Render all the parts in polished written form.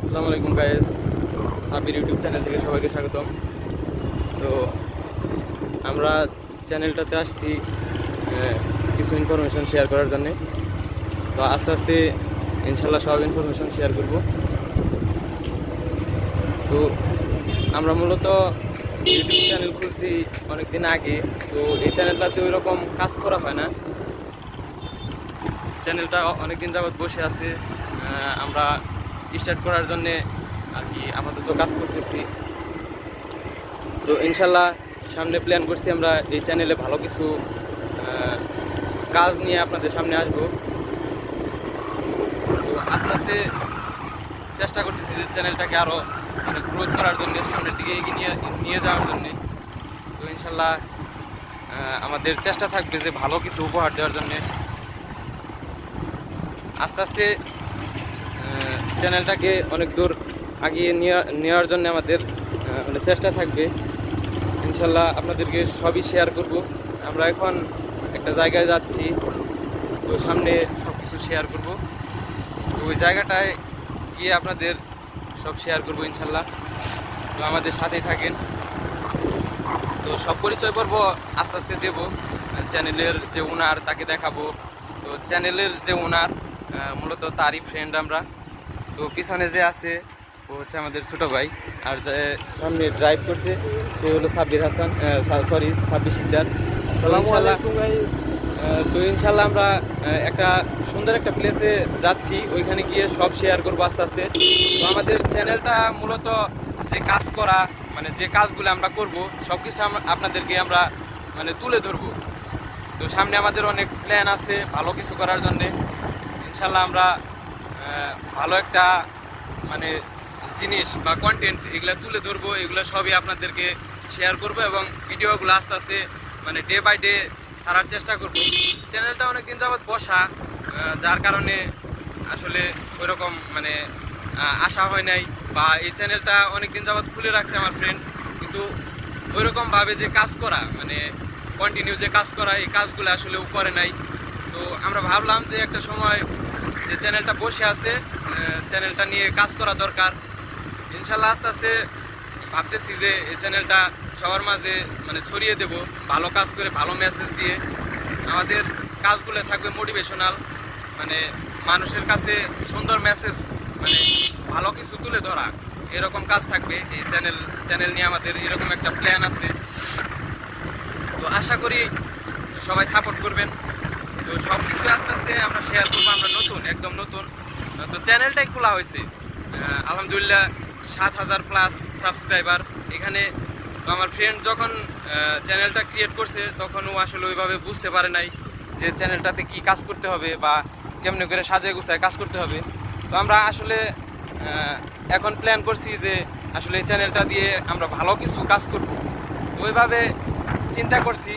আসসালামু আলাইকুম guys, Sabir YouTube channel থেকে সবাইকে স্বাগতম। তো আমরা চ্যানেলটাতে আসছি কিছু ইনফরমেশন শেয়ার করার জন্য। তো আস্তে আস্তে ইনশাল্লাহ সব ইনফরমেশন শেয়ার করব। তো আমরা মূলত ইউটিউব চ্যানেল খুলছি অনেক দিন আগে। তো এই চ্যানেলটাতে ওই রকম কাজ করা হয় না। চ্যানেলটা অনেক দিন যাবৎ বসে আছে। আমরা স্টার্ট করার জন্যে আর কি আপাতত কাজ করতেছি। তো ইনশাল্লাহ সামনে প্ল্যান করছি আমরা এই চ্যানেলে ভালো কিছু কাজ নিয়ে আপনাদের সামনে আসব। তো আস্তে আস্তে চেষ্টা করতেছি যে চ্যানেলটাকে আরও গ্রোথ করার জন্য, সামনের দিকে এগিয়ে নিয়ে যাওয়ার জন্যে। তো ইনশাল্লাহ আমাদের চেষ্টা থাকবে যে ভালো কিছু উপহার দেওয়ার জন্যে। আস্তে আস্তে চ্যানেলটাকে অনেক দূর আগিয়ে নেওয়ার জন্য আমাদের মানে চেষ্টা থাকবে। ইনশাল্লাহ আপনাদেরকে সবই শেয়ার করব। আমরা এখন একটা জায়গায় যাচ্ছি, তো সামনে সব কিছু শেয়ার করব। তো ওই জায়গাটায় গিয়ে আপনাদের সব শেয়ার করব ইনশাল্লাহ। তো আমাদের সাথেই থাকেন। তো সব পরিচয় পর্ব আস্তে আস্তে দেব। চ্যানেলের যে ওনার তাকে দেখাবো। তো চ্যানেলের যে ওনার মূলত তারই ফ্রেন্ড আমরা। তো পিছনে যে আছে ও হচ্ছে আমাদের ছোটো ভাই, আর যে সামনে ড্রাইভ করছে সে হলো সাব্বির হাসান, সাব্বির সিকদার। তো ইনশাল্লাহ আমরা একটা সুন্দর একটা প্লেসে যাচ্ছি, ওইখানে গিয়ে সব শেয়ার করবো আস্তে আস্তে। তো আমাদের চ্যানেলটা মূলত যে কাজ করা, মানে যে কাজগুলো আমরা করব সব কিছু আপনাদেরকে আমরা মানে তুলে ধরবো। তো সামনে আমাদের অনেক প্ল্যান আছে ভালো কিছু করার জন্যে। ইনশাল্লাহ আমরা ভালো একটা মানে জিনিস বা কন্টেন্ট এগুলো তুলে ধরবো। এগুলো সবই আপনাদেরকে শেয়ার করব এবং ভিডিওগুলো আস্তে আস্তে মানে ডে বাই ডে ছাড়ার চেষ্টা করব। চ্যানেলটা অনেকদিন যাবৎ বসা, যার কারণে আসলে ওইরকম মানে আশা হয় নাই, বা এই চ্যানেলটা অনেকদিন যাবৎ খুলে রাখছে আমার ফ্রেন্ড, কিন্তু ওইরকমভাবে যে কাজ করা মানে কন্টিনিউ যে কাজ করা এই কাজগুলো আসলে করে নাই। তো আমরা ভাবলাম যে একটা সময় যে চ্যানেলটা বসে আছে, চ্যানেলটা নিয়ে কাজ করা দরকার। ইনশাল্লাহ আস্তে আস্তে ভাবতেছি যে এই চ্যানেলটা সবার মাঝে মানে ছড়িয়ে দেব, ভালো কাজ করে ভালো মেসেজ দিয়ে। আমাদের কাজগুলো থাকবে মোটিভেশনাল, মানে মানুষের কাছে সুন্দর মেসেজ, মানে ভালো কিছু তুলে ধরা, এরকম কাজ থাকবে এই চ্যানেল নিয়ে। আমাদের এরকম একটা প্ল্যান আছে। তো আশা করি সবাই সাপোর্ট করবেন। তো সব কিছু আস্তে আস্তে আমরা শেয়ার করবো। আমরা নতুন, একদম নতুন। তো চ্যানেলটাই খোলা হয়েছে, আলহামদুলিল্লাহ 7,000+ সাবস্ক্রাইবার এখানে। তো আমার ফ্রেন্ড যখন চ্যানেলটা ক্রিয়েট করছে তখন ও আসলে ওইভাবে বুঝতে পারে নাই যে চ্যানেলটাতে কি কাজ করতে হবে বা কেমনে করে সাজিয়ে গুছায় কাজ করতে হবে। তো আমরা আসলে এখন প্ল্যান করছি যে আসলে এই চ্যানেলটা দিয়ে আমরা ভালো কিছু কাজ করব। তো ওইভাবে চিন্তা করছি,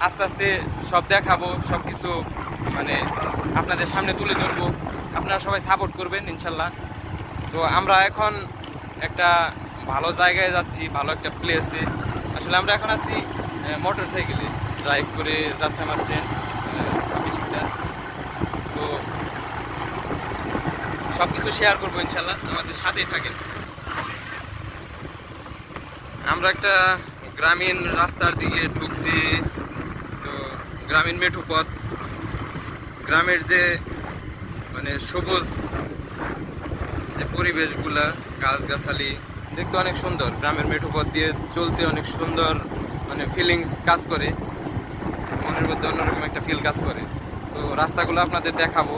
আস্তে আস্তে সব দেখাবো, সব কিছু মানে আপনাদের সামনে তুলে ধরবো। আপনারা সবাই সাপোর্ট করবেন ইনশাল্লাহ। তো আমরা এখন একটা ভালো জায়গায় যাচ্ছি, ভালো একটা প্লেসে। আসলে আমরা এখন আছি মোটর সাইকেলে, ড্রাইভ করে যাচ্ছে আমার ফ্রেন্ড সাব্বির সিকদার। তো সব কিছু শেয়ার করবো ইনশাল্লাহ, আমাদের সাথেই থাকেন। আমরা একটা গ্রামীণ রাস্তার দিকে ঢুকছি। তো গ্রামীণ মেঠো পথ, গ্রামের যে মানে সবুজ যে পরিবেশগুলা, গাছগাছালি দেখতে অনেক সুন্দর। গ্রামের মেঠো পথ দিয়ে চলতে অনেক সুন্দর মানে ফিলিংস কাজ করে, মনের মধ্যে অন্যরকম একটা ফিল কাজ করে। তো রাস্তাগুলো আপনাদের দেখাবো।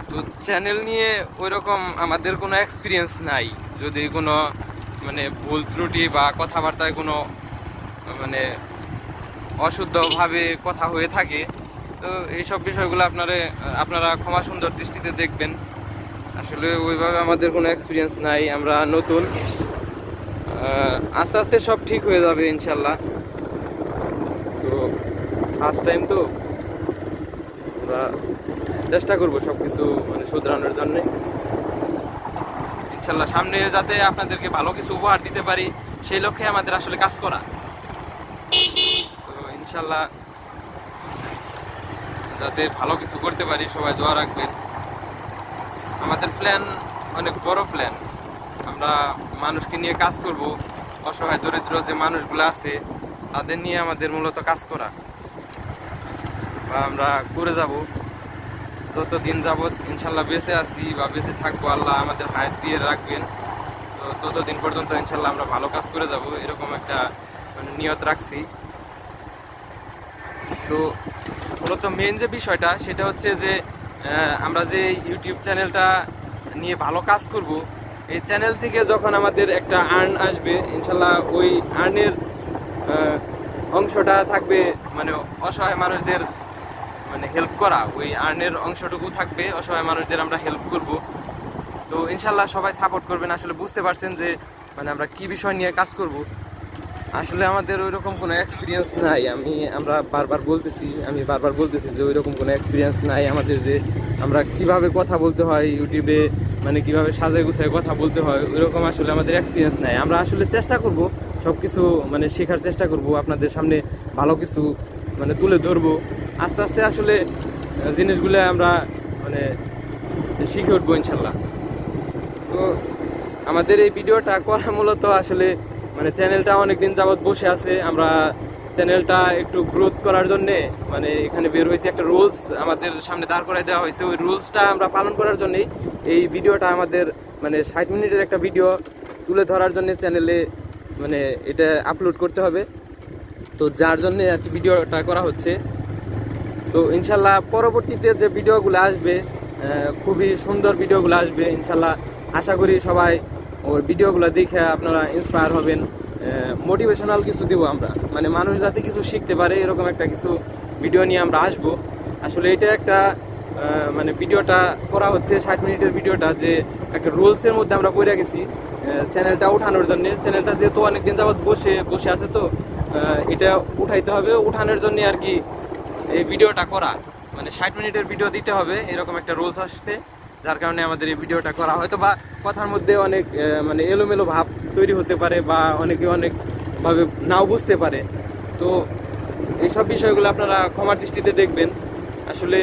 তো চ্যানেল নিয়ে ওইরকম আমাদের কোনো এক্সপিরিয়েন্স নাই। যদি কোনো মানে ভুল ত্রুটি বা কথাবার্তায় কোনো মানে অশুদ্ধভাবে কথা হয়ে থাকে, তো এইসব বিষয়গুলো আপনারা ক্ষমা সুন্দর দৃষ্টিতে দেখবেন। আসলে ওইভাবে আমাদের কোনো এক্সপিরিয়েন্স নাই, আমরা নতুন। আস্তে আস্তে সব ঠিক হয়ে যাবে ইনশাল্লাহ। তো ফার্স্ট টাইম তো আমরা চেষ্টা করবো সব কিছু মানে শুধরানোর জন্যে ইনশাল্লাহ। সামনে যাতে আপনাদেরকে ভালো কিছু উপহার দিতে পারি সেই লক্ষ্যে আমাদের আসলে কাজ করা। তো ইনশাল্লাহ যাতে ভালো কিছু করতে পারি, সবাই দোয়া রাখবেন। আমাদের আমাদের প্ল্যান অনেক বড় প্ল্যান। আমরা মানুষকে নিয়ে কাজ করব, অসহায় দরিদ্র যে মানুষগুলো আছে তাদের নিয়ে আমাদের মূলত কাজ করা, বা আমরা করে যাব যতদিন যাবৎ ইনশাল্লাহ বেঁচে আছি বা বেঁচে থাকবো, আল্লাহ আমাদের হায়াত দিয়ে রাখবেন। তো ততদিন পর্যন্ত ইনশাল্লাহ আমরা ভালো কাজ করে যাব, এরকম একটা মানে নিয়ত রাখছি। তো মূলত মেন যে বিষয়টা সেটা হচ্ছে যে আমরা যে ইউটিউব চ্যানেলটা নিয়ে ভালো কাজ করব, এই চ্যানেল থেকে যখন আমাদের একটা আর্ন আসবে ইনশাল্লাহ, ওই আর্নের অংশটা থাকবে মানে অসহায় মানুষদের মানে হেল্প করা, ওই আর্নের অংশটুকু থাকবে অসহায় মানুষদের আমরা হেল্প করব। তো ইনশাল্লাহ সবাই সাপোর্ট করবেন। আসলে বুঝতে পারছেন যে মানে আমরা কি বিষয় নিয়ে কাজ করব। আসলে আমাদের ওই রকম কোনো এক্সপিরিয়েন্স নাই, আমরা বারবার বলতেছি যে ওই রকম কোনো এক্সপিরিয়েন্স নাই আমাদের, যে আমরা কিভাবে কথা বলতে হয় ইউটিউবে, মানে কিভাবে সাজায় গুছায় কথা বলতে হয়, ওই রকম আসলে আমাদের এক্সপিরিয়েন্স নাই। আমরা আসলে চেষ্টা করব সব কিছু মানে শেখার চেষ্টা করব, আপনাদের সামনে ভালো কিছু মানে তুলে ধরবো। আস্তে আস্তে আসলে জিনিসগুলো আমরা মানে শিখে উঠবো ইনশাল্লাহ। তো আমাদের এই ভিডিওটা করা মূলত আসলে মানে চ্যানেলটা অনেকদিন যাবৎ বসে আছে, আমরা চ্যানেলটা একটু গ্রোথ করার জন্যে মানে এখানে বের হয়েছে একটা রুলস আমাদের সামনে দাঁড় করাই দেওয়া হয়েছে। ওই রুলসটা আমরা পালন করার জন্যই এই ভিডিওটা আমাদের মানে 60 মিনিটের একটা ভিডিও তুলে ধরার জন্য চ্যানেলে মানে এটা আপলোড করতে হবে। তো যার জন্যে আর কি ভিডিওটা করা হচ্ছে। তো ইনশাল্লাহ পরবর্তীতে যে ভিডিওগুলো আসবে খুবই সুন্দর ভিডিওগুলো আসবে ইনশাল্লাহ। আশা করি সবাই ওই ভিডিওগুলো দেখে আপনারা ইন্সপায়ার হবেন। মোটিভেশনাল কিছু দিব আমরা, মানে মানুষ যাতে কিছু শিখতে পারে এরকম একটা কিছু ভিডিও নিয়ে আমরা আসব। আসলে এটা একটা মানে ভিডিওটা করা হচ্ছে 60 মিনিটের ভিডিওটা, যে একটা রুলসের মধ্যে আমরা পড়ে গেছি চ্যানেলটা উঠানোর জন্য। চ্যানেলটা যেহেতু অনেকদিন যাবৎ বসে আছে, তো এটা উঠাইতে হবে, উঠানোর জন্য আর কি এই ভিডিওটা করা, মানে 60 মিনিটের ভিডিও দিতে হবে এরকম একটা রুলস আসছে, যার কারণে আমাদের এই ভিডিওটা করা। হয়তো বা কথার মধ্যে অনেক মানে এলোমেলো ভাব তৈরি হতে পারে, বা অনেকে অনেকভাবে নাও বুঝতে পারে। তো এইসব বিষয়গুলো আপনারা ক্ষমার দৃষ্টিতে দেখবেন। আসলে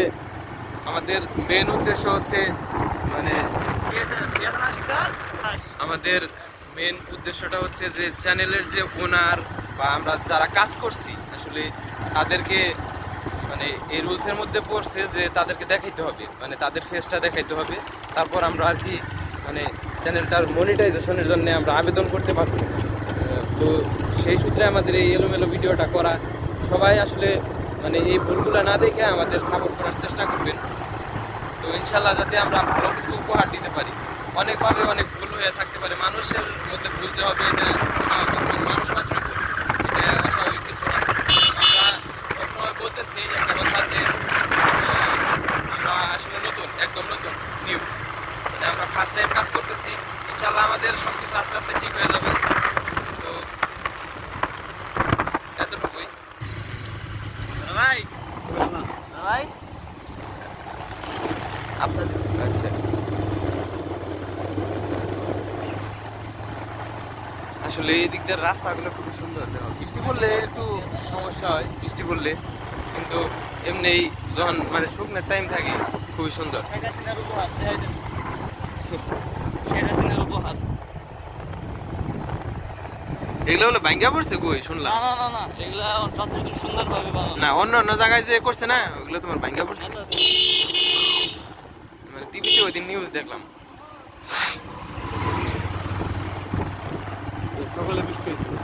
আমাদের মেন উদ্দেশ্য হচ্ছে মানে আমাদের মেন উদ্দেশ্যটা হচ্ছে যে চ্যানেলের যে ওনার বা আমরা যারা কাজ করছি আসলে তাদেরকে মানে এই রুলসের মধ্যে পড়ছে যে তাদেরকে দেখাইতে হবে, মানে তাদের ফেসটা দেখাইতে হবে। তারপর আমরা আর কি মানে চ্যানেলটার মনিটাইজেশনের জন্য আমরা আবেদন করতে পারবো। তো সেই সূত্রে আমাদের এই এলোমেলো ভিডিওটা করা। সবাই আসলে মানে এই ভুলগুলো না দেখে আমাদের সাপোর্ট করার চেষ্টা করবেন। তো ইনশাল্লাহ যাতে আমরা ভালো কিছু উপহার দিতে পারি। অনেকভাবে অনেক ভুল হয়ে থাকতে পারে, মানুষের মধ্যে ভুল যে হবে এটা স্বাভাবিক, মানুষ মাত্র ভুল, এটা অস্বাভাবিক কিছু না। আমরা সবসময় বলতেছি একটা কথা যে আমরা আসলে একদম নতুন নিউ, মানে আমরা ফার্স্ট টাইম কাজ করতেছি। ইনশাল্লাহ আমাদের সব কিছু আস্তে আস্তে ঠিক হয়ে যাবে। তো এতটুকুই ভাই ভাই। আচ্ছা আচ্ছা, আসলে এই দিক দিয়ে রাস্তাগুলো খুবই সুন্দর। দেখো বৃষ্টি পড়লে একটু সমস্যা হয়, বৃষ্টি পড়লে, কিন্তু এমনি যখন মানে শুকনোর টাইম থাকে খুবই সুন্দর। এগুলো হলো ভাঙ্গা পড়ছে কই শুনলাম? না এগুলা যথেষ্ট সুন্দরভাবে বানানো। না অন্য অন্য জায়গায় যে করছে না ওগুলো তোমার ভাঙ্গা পড়ছে, মানে টিভিতে ওই দিন নিউজ দেখলাম। সকালে বৃষ্টি হয়েছিল।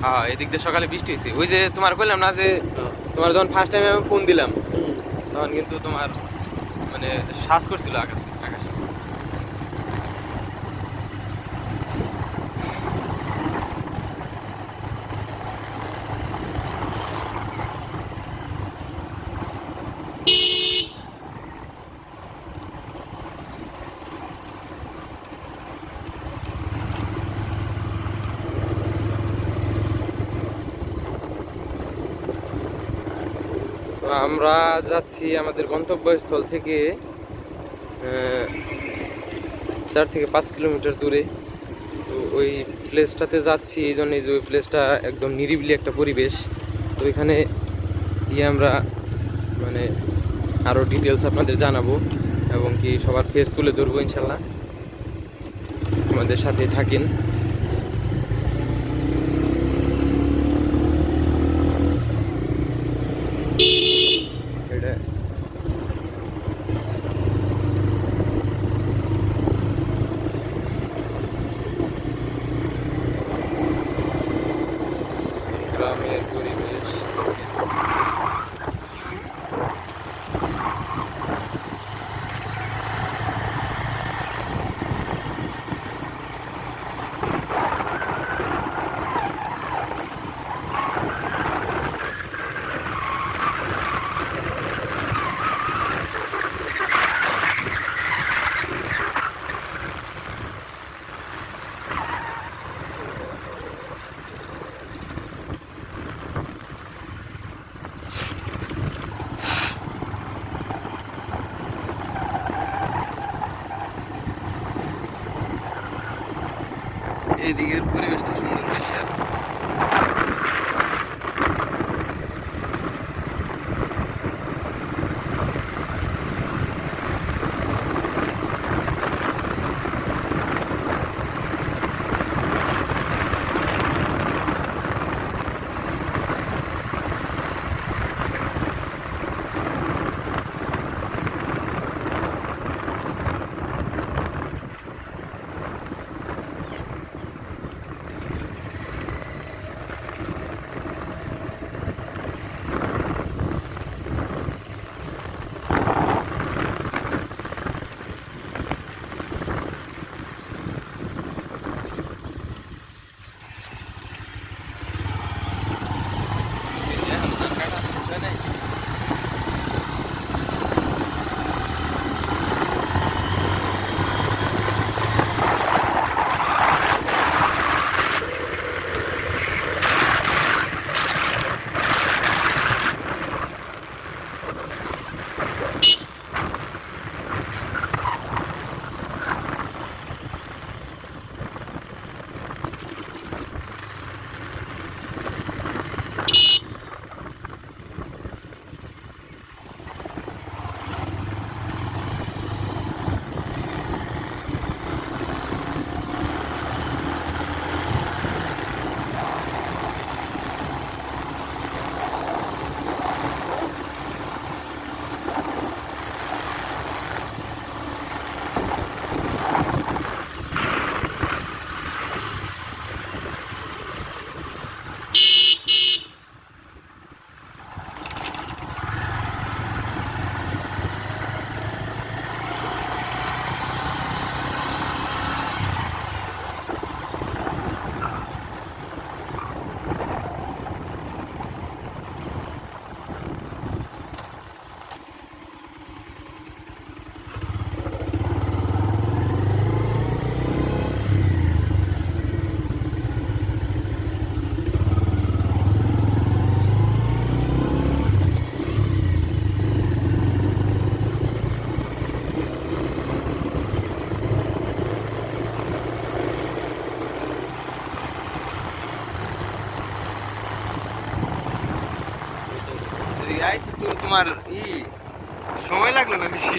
হ্যাঁ এদিক দিয়ে সকালে বৃষ্টি হয়েছে। ওই যে তোমার বললাম না যে তোমার যখন ফার্স্ট টাইম আমি ফোন দিলাম তখন কিন্তু তোমার মানে শ্বাস করছিল আকাশে। আমরা যাচ্ছি আমাদের গন্তব্যস্থল থেকে 4 থেকে 5 কিলোমিটার দূরে। তো ওই প্লেসটাতে যাচ্ছি এই জন্যই যে ওই প্লেসটা একদম নিরিবিলি একটা পরিবেশ। তো এখানে গিয়ে আমরা মানে আরও ডিটেলস আপনাদের জানাবো। এবং কি সবার ফেস তুলে ধরবো ইনশাল্লাহ। আমাদের সাথে থাকেন। এটা গ্রামের পরিবেশ। এইদিকের পরিবেশটা সুন্দর বেশি আর তো তোমার সময় লাগলো না বেশি?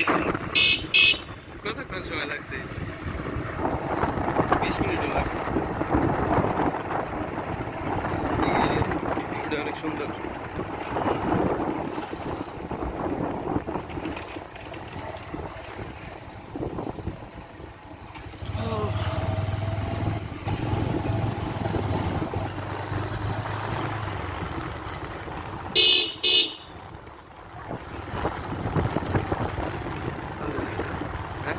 কতক্ষণ সময় লাগছে? 20 মিনিট লাগছে। অনেক সুন্দর। হ্যাঁ,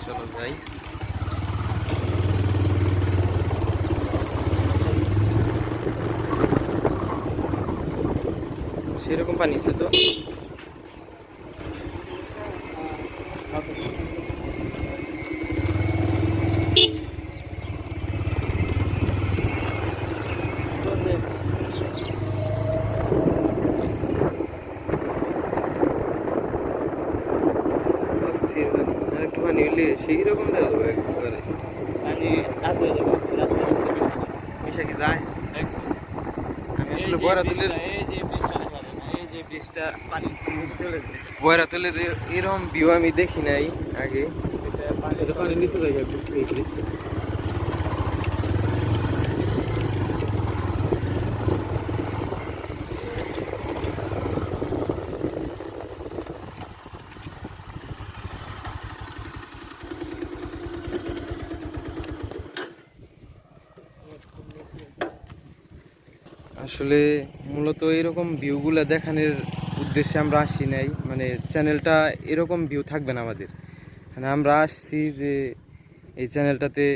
চলো যাই। সেরকম পানি আছে তো। স্থির পানি আর একটু পানি হইলে সেই রকম দেখা যাবে একবারে। পানি রাত হয়ে যাবে, রাস্তার সাথে মিশা কি যায়? একদম। আমি আসলে বড় তুলে এই যে ব্রিজটা দেখা যায় না, এই যে ব্রিজ ব্রিজটা পানি চলে যায়। বয়রাতলের এরকম ভিউ আমি দেখি নাই আগে। এটা পানির নিচে জায়গা এই ব্রিজটা। আসলে মূলত এরকম ভিউগুলো দেখানোর উদ্দেশ্যে আমরা আসি নাই, মানে চ্যানেলটা এরকম ভিউ থাকবে না আমাদের। মানে আমরা আসছি যে এই চ্যানেলটাতে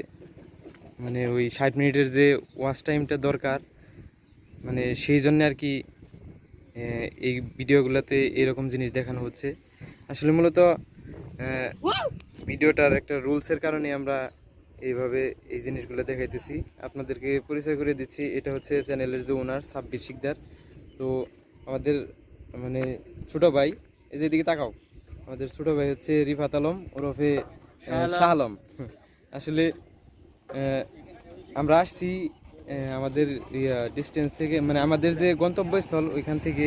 মানে ওই 60 মিনিটের যে ওয়াচ টাইমটা দরকার, মানে সেই জন্য আর কি এই ভিডিওগুলোতে এরকম জিনিস দেখানো হচ্ছে। আসলে মূলত ভিডিওটার একটা রুলসের কারণে আমরা এইভাবে এই জিনিসগুলো দেখাইতেছি। আপনাদেরকে পরিচয় করে দিচ্ছি, এটা হচ্ছে চ্যানেলের যে ওনার সাব্বির শিকদার। তো আমাদের মানে ছোট ভাই, এই যে এদিকে তাকাও, আমাদের ছোট ভাই হচ্ছে রিফাত আলম ওরফে শাহ আলম। আসলে আমরা আসছি আমাদের ডিস্টেন্স থেকে, মানে আমাদের যে গন্তব্যস্থল ওইখান থেকে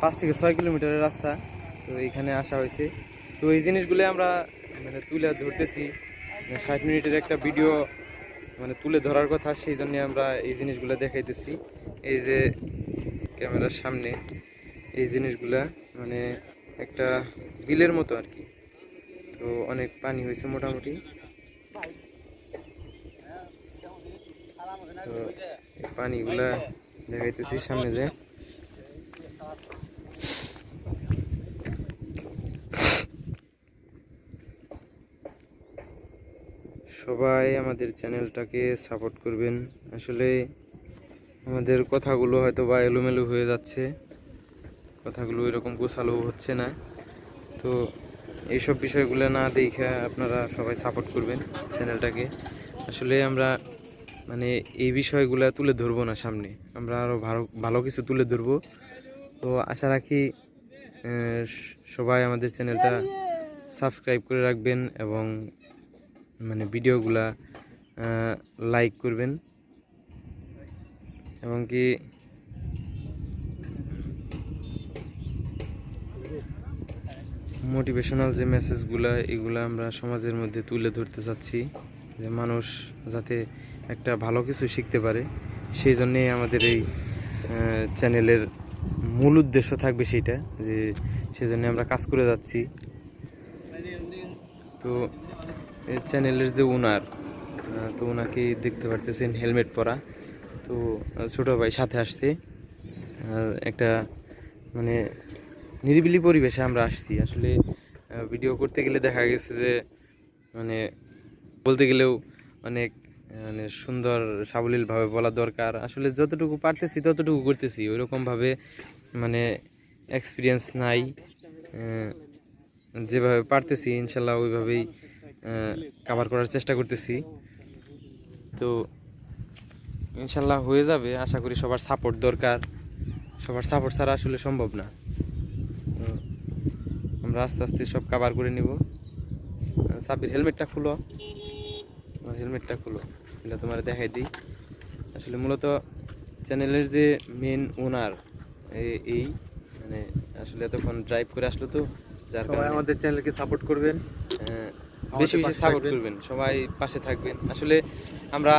5 থেকে 6 কিলোমিটারের রাস্তা। তো এইখানে আসা হয়েছে। তো এই জিনিসগুলো আমরা মানে তুলে ধরতেছি। 60 মিনিটের একটা ভিডিও মানে তুলে ধরার কথা, সেই জন্য আমরা এই জিনিসগুলো দেখাইতেছি। এই যে ক্যামেরার সামনে এই জিনিসগুলা মানে একটা বিলের মতো আর কি। তো অনেক পানি হয়েছে মোটামুটি। তো এই পানিগুলা দেখাইতেছি সামনে যে। সবাই আমাদের চ্যানেলটাকে সাপোর্ট করবেন। আসলে আমাদের কথাগুলো হয়তো বা এলোমেলো হয়ে যাচ্ছে, কথাগুলো এরকম গোছালো হচ্ছে না। তো এইসব বিষয়গুলো না দেখে আপনারা সবাই সাপোর্ট করবেন চ্যানেলটাকে। আসলে আমরা মানে এই বিষয়গুলো তুলে ধরবো না সামনে, আমরা আরও ভালো ভালো কিছু তুলে ধরবো। তো আশা রাখি সবাই আমাদের চ্যানেলটা সাবস্ক্রাইব করে রাখবেন এবং মানে ভিডিওগুলা লাইক করবেন, এবং কি মোটিভেশনাল যে মেসেজগুলা এগুলা আমরা সমাজের মধ্যে তুলে ধরতে চাচ্ছি, যে মানুষ যাতে একটা ভালো কিছু শিখতে পারে। সেই জন্যেই আমাদের এই চ্যানেলের মূল উদ্দেশ্য থাকবে সেইটা, যে সেজন্য আমরা কাজ করে যাচ্ছি। তো এই চ্যানেলের যে ওনার, তো ওনাকে দেখতে পারতেছেন হেলমেট পরা। তো ছোটো ভাই সাথে আসছে, আর একটা মানে নিরিবিলি পরিবেশে আমরা আসছি। আসলে ভিডিও করতে গেলে দেখা গেছে যে মানে বলতে গেলেও অনেক মানে সুন্দর সাবলীলভাবে বলা দরকার। আসলে যতটুকু পারতেছি ততটুকু করতেছি, ওইরকমভাবে মানে এক্সপিরিয়েন্স নাই। যেভাবে পারতেছি ইনশাল্লাহ ওইভাবেই কভার করার চেষ্টা করতেছি। তো ইনশাল্লাহ হয়ে যাবে আশা করি। সবার সাপোর্ট দরকার, সবার সাপোর্ট ছাড়া আসলে সম্ভব না। আমরা আস্তে আস্তে সব কভার করে নিব। সাব্বির হেলমেটটা খুলো, আমার হেলমেটটা খুলো, এটা তোমার দেখাই দিই। আসলে মূলত চ্যানেলের যে মেন ওনার এই মানে আসলে এতক্ষণ ড্রাইভ করে আসলো, তো যার কারণে আমাদের চ্যানেলকে সাপোর্ট করবেন, বেশি বেশি সাপোর্ট করবেন, সবাই পাশে থাকবেন। আসলে আমরা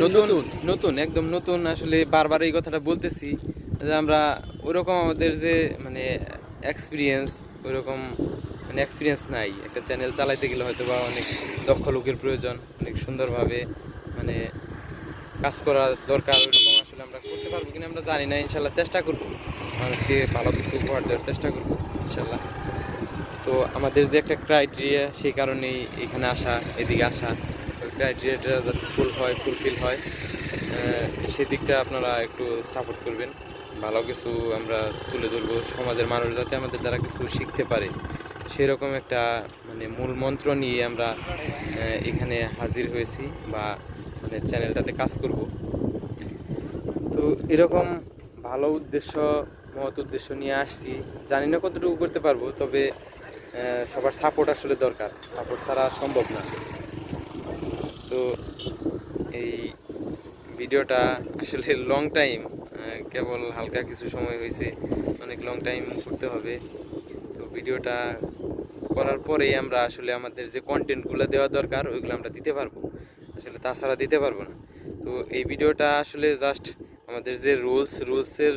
নতুন নতুন একদম নতুন, আসলে বারবার এই কথাটা বলতেছি যে আমরা ওইরকম আমাদের যে মানে এক্সপিরিয়েন্স, ওইরকম মানে এক্সপিরিয়েন্স নাই। একটা চ্যানেল চালাইতে গেলে হয়তো বা অনেক দক্ষ লোকের প্রয়োজন, অনেক সুন্দরভাবে মানে কাজ করা দরকার। ওইরকম আসলে আমরা করতে পারবো কিনা আমরা জানি না। ইনশাল্লাহ চেষ্টা করবো, মানুষকে ভালো কিছু উপহার দেওয়ার চেষ্টা করবো ইনশাল্লাহ। তো আমাদের যে একটা ক্রাইটেরিয়া, সেই কারণেই এখানে আসা, এদিকে আসা। ওই ক্রাইটেরিয়াটা যাতে ফুলফিল হয় সেদিকটা আপনারা একটু সাপোর্ট করবেন। ভালো কিছু আমরা তুলে ধরবো, সমাজের মানুষ যাতে আমাদের দ্বারা কিছু শিখতে পারে, সেরকম একটা মানে মূল মন্ত্র নিয়ে আমরা এখানে হাজির হয়েছি বা মানে চ্যানেলটাতে কাজ করব। তো এরকম ভালো উদ্দেশ্য, মহৎ উদ্দেশ্য নিয়ে আসছি। জানি না কতটুকু করতে পারবো, তবে সবার সাপোর্ট আসলে দরকার, সাপোর্ট ছাড়া সম্ভব না। তো এই ভিডিওটা আসলে লং টাইম কেবল হালকা কিছু সময় হয়েছে, অনেক লং টাইম করতে হবে। তো ভিডিওটা করার পরেই আমরা আসলে আমাদের যে কন্টেন্টগুলো দেওয়া দরকার ওইগুলো আমরা দিতে পারবো, আসলে তাছাড়া দিতে পারবো না। তো এই ভিডিওটা আসলে জাস্ট আমাদের যে রুলসের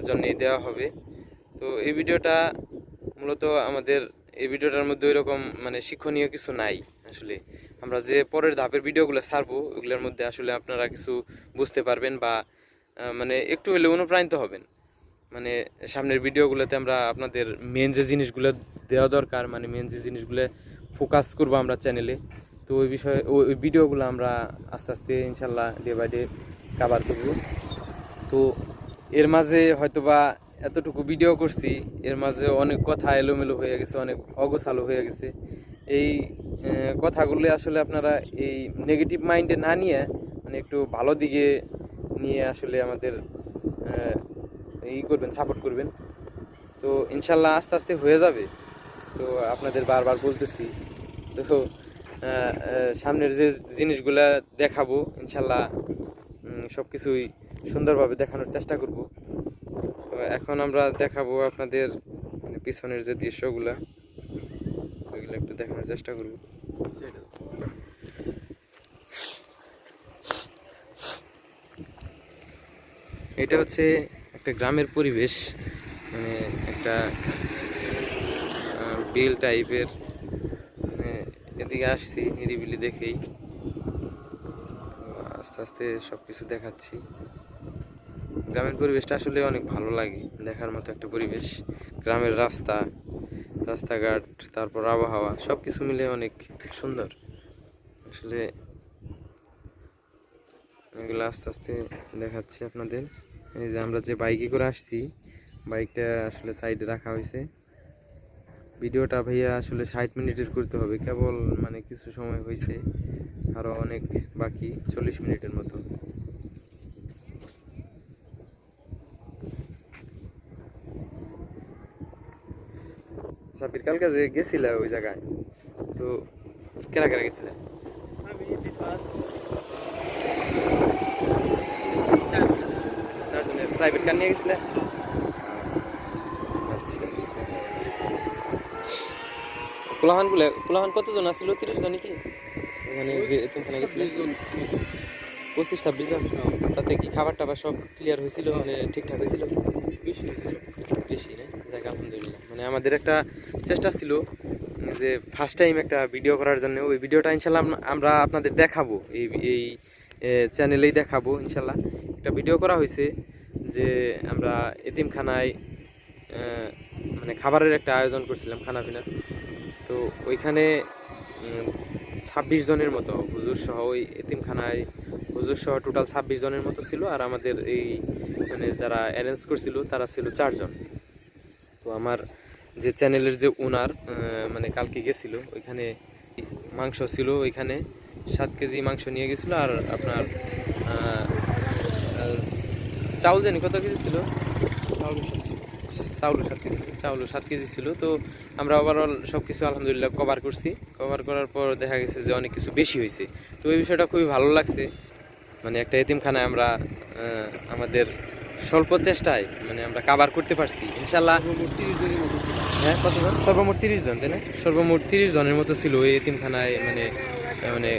জন্যই দেওয়া হবে। তো এই ভিডিওটা মূলত আমাদের এই ভিডিওটার মধ্যে ওই রকম মানে শিক্ষণীয় কিছু নাই। আসলে আমরা যে পরের ধাপের ভিডিওগুলো ছাড়বো ওইগুলোর মধ্যে আসলে আপনারা কিছু বুঝতে পারবেন বা মানে একটু হলে অনুপ্রাণিত হবেন। মানে সামনের ভিডিওগুলোতে আমরা আপনাদের মেন যে জিনিসগুলো দেওয়া দরকার, মানে মেন যে জিনিসগুলো ফোকাস করবো আমরা চ্যানেলে, তো ওই বিষয়ে ওই ভিডিওগুলো আমরা আস্তে আস্তে ইনশাল্লাহ ডে বাই ডে কভার করবো। তো এর মাঝে হয়তোবা এতটুকু ভিডিও করছি, এর মাঝে অনেক কথা এলোমেলো হয়ে গেছে, অনেক অগোছালো হয়ে গেছে। এই কথাগুলো আসলে আপনারা এই নেগেটিভ মাইন্ডে না নিয়ে মানে একটু ভালো দিকে নিয়ে আসলে আমাদের করবেন, সাপোর্ট করবেন। তো ইনশাল্লাহ আস্তে আস্তে হয়ে যাবে। তো আপনাদের বারবার বলতেছি, তো সামনের যে জিনিসগুলা দেখাবো ইনশাল্লাহ সব কিছুই সুন্দরভাবে দেখানোর চেষ্টা করব। তো এখন আমরা দেখাবো আপনাদের মানে পিছনের যে দৃশ্যগুলা ওইগুলো একটু দেখানোর চেষ্টা করব। এটা হচ্ছে একটা গ্রামের পরিবেশ, মানে একটা বিল টাইপের। মানে এদিকে আসছি নিরিবিলি দেখেই, আস্তে আস্তে সব কিছু দেখাচ্ছি। গ্রামের পরিবেশটা আসলে অনেক ভালো লাগে, দেখার মতো একটা পরিবেশ। গ্রামের রাস্তাঘাট, তারপর আবহাওয়া সব কিছু মিলে অনেক সুন্দর। আসলে এগুলো আস্তে আস্তে দেখাচ্ছি আপনাদের। এই যে আমরা যে বাইকে করে আসছি, বাইকটা আসলে সাইডে রাখা হয়েছে। ভিডিওটা ভাইয়া আসলে 60 মিনিটের করতে হবে, কেবল মানে কিছু সময় হয়েছে, আরও অনেক বাকি, 40 মিনিটের মতো। সাবির কালকে যে গেছিল ওই জায়গায়, তো কেরা কেরা গেছিল? প্রাইভেট কার নিয়ে গেছিলে? আচ্ছা, কোলাহান কতজন আসছিল? 30 জন কি? মানে যে তুমি গেছিলে 25-26 জন। তাতে কি খাবার টাবার সব ক্লিয়ার হয়েছিল, মানে ঠিকঠাক হয়েছিল? বেশি না, যাক আলহামদুলিল্লাহ। মানে আমাদের একটা চেষ্টা ছিল যে ফার্স্ট টাইম একটা ভিডিও করার জন্য, ওই ভিডিওটা ইনশাল্লাহ আমরা আপনাদের দেখাবো, এই চ্যানেলেই দেখাবো ইনশাল্লাহ। একটা ভিডিও করা হয়েছে যে আমরা এতিমখানায় মানে খাবারের একটা আয়োজন করছিলাম, খানা পিনার। তো ওইখানে 26 জনের মতো হুজুর সহ, ওই এতিমখানায় হুজুর সহ টোটাল 26 জনের মতো ছিল। আর আমাদের এই মানে যারা অ্যারেঞ্জ করছিল তারা ছিল 4 জন। তো আমার যে চ্যানেলের যে ওনার মানে কালকে গেছিল, ওইখানে মাংস ছিল, ওইখানে 7 কেজি মাংস নিয়ে গেছিলো। আর আপনার চাউল জানি কত কেজি ছিল? চাউলও 7 কেজি ছিল। তো আমরা ওভারঅল সব কিছু আলহামদুলিল্লাহ কভার করছি। কভার করার পর দেখা গেছে যে অনেক কিছু বেশি হয়েছে। তো এই বিষয়টা খুবই ভালো লাগছে। মানে একটা এতিমখানায় আমরা আমাদের স্বল্প চেষ্টায় মানে আমরা কভার করতে পারছি ইনশাল্লাহ। 30 জনের মতো ছিল। হ্যাঁ, কতজন? সর্বমোট 30 জন, তাই না? সর্বমোট 30 জনের মতো ছিল এই এতিমখানায়। মানে মানে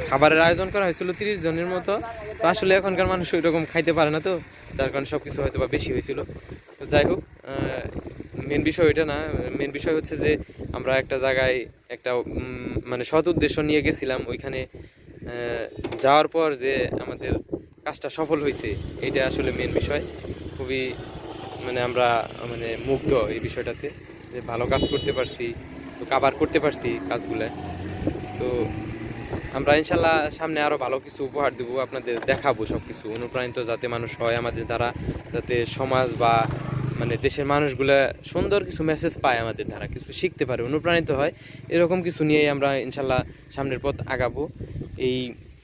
খাবারের আয়োজন করা হয়েছিল 30 জনের মতো। তো আসলে এখনকার মানুষ ওই রকম খাইতে পারে না, তো যার কারণে সব কিছু হয়তো বা বেশি হয়েছিল। তো যাই হোক, মেন বিষয় ওইটা না। মেন বিষয় হচ্ছে যে আমরা একটা জায়গায় একটা মানে সৎ উদ্দেশ্য নিয়ে গেছিলাম। ওইখানে যাওয়ার পর যে আমাদের কাজটা সফল হয়েছে, এটা আসলে মেন বিষয়। খুবই মানে আমরা মানে মুগ্ধ এই বিষয়টাতে, যে ভালো কাজ করতে পারছি, তো কভার করতে পারছি কাজগুলো। তো আমরা ইনশাল্লাহ সামনে আরও ভালো কিছু উপহার দেবো, আপনাদের দেখাবো সব কিছু। অনুপ্রাণিত যাতে মানুষ হয় আমাদের দ্বারা, যাতে সমাজ বা মানে দেশের মানুষগুলা সুন্দর কিছু মেসেজ পায় আমাদের দ্বারা, কিছু শিখতে পারে, অনুপ্রাণিত হয়, এরকম কিছু নিয়েই আমরা ইনশাল্লাহ সামনের পথ আগাবো। এই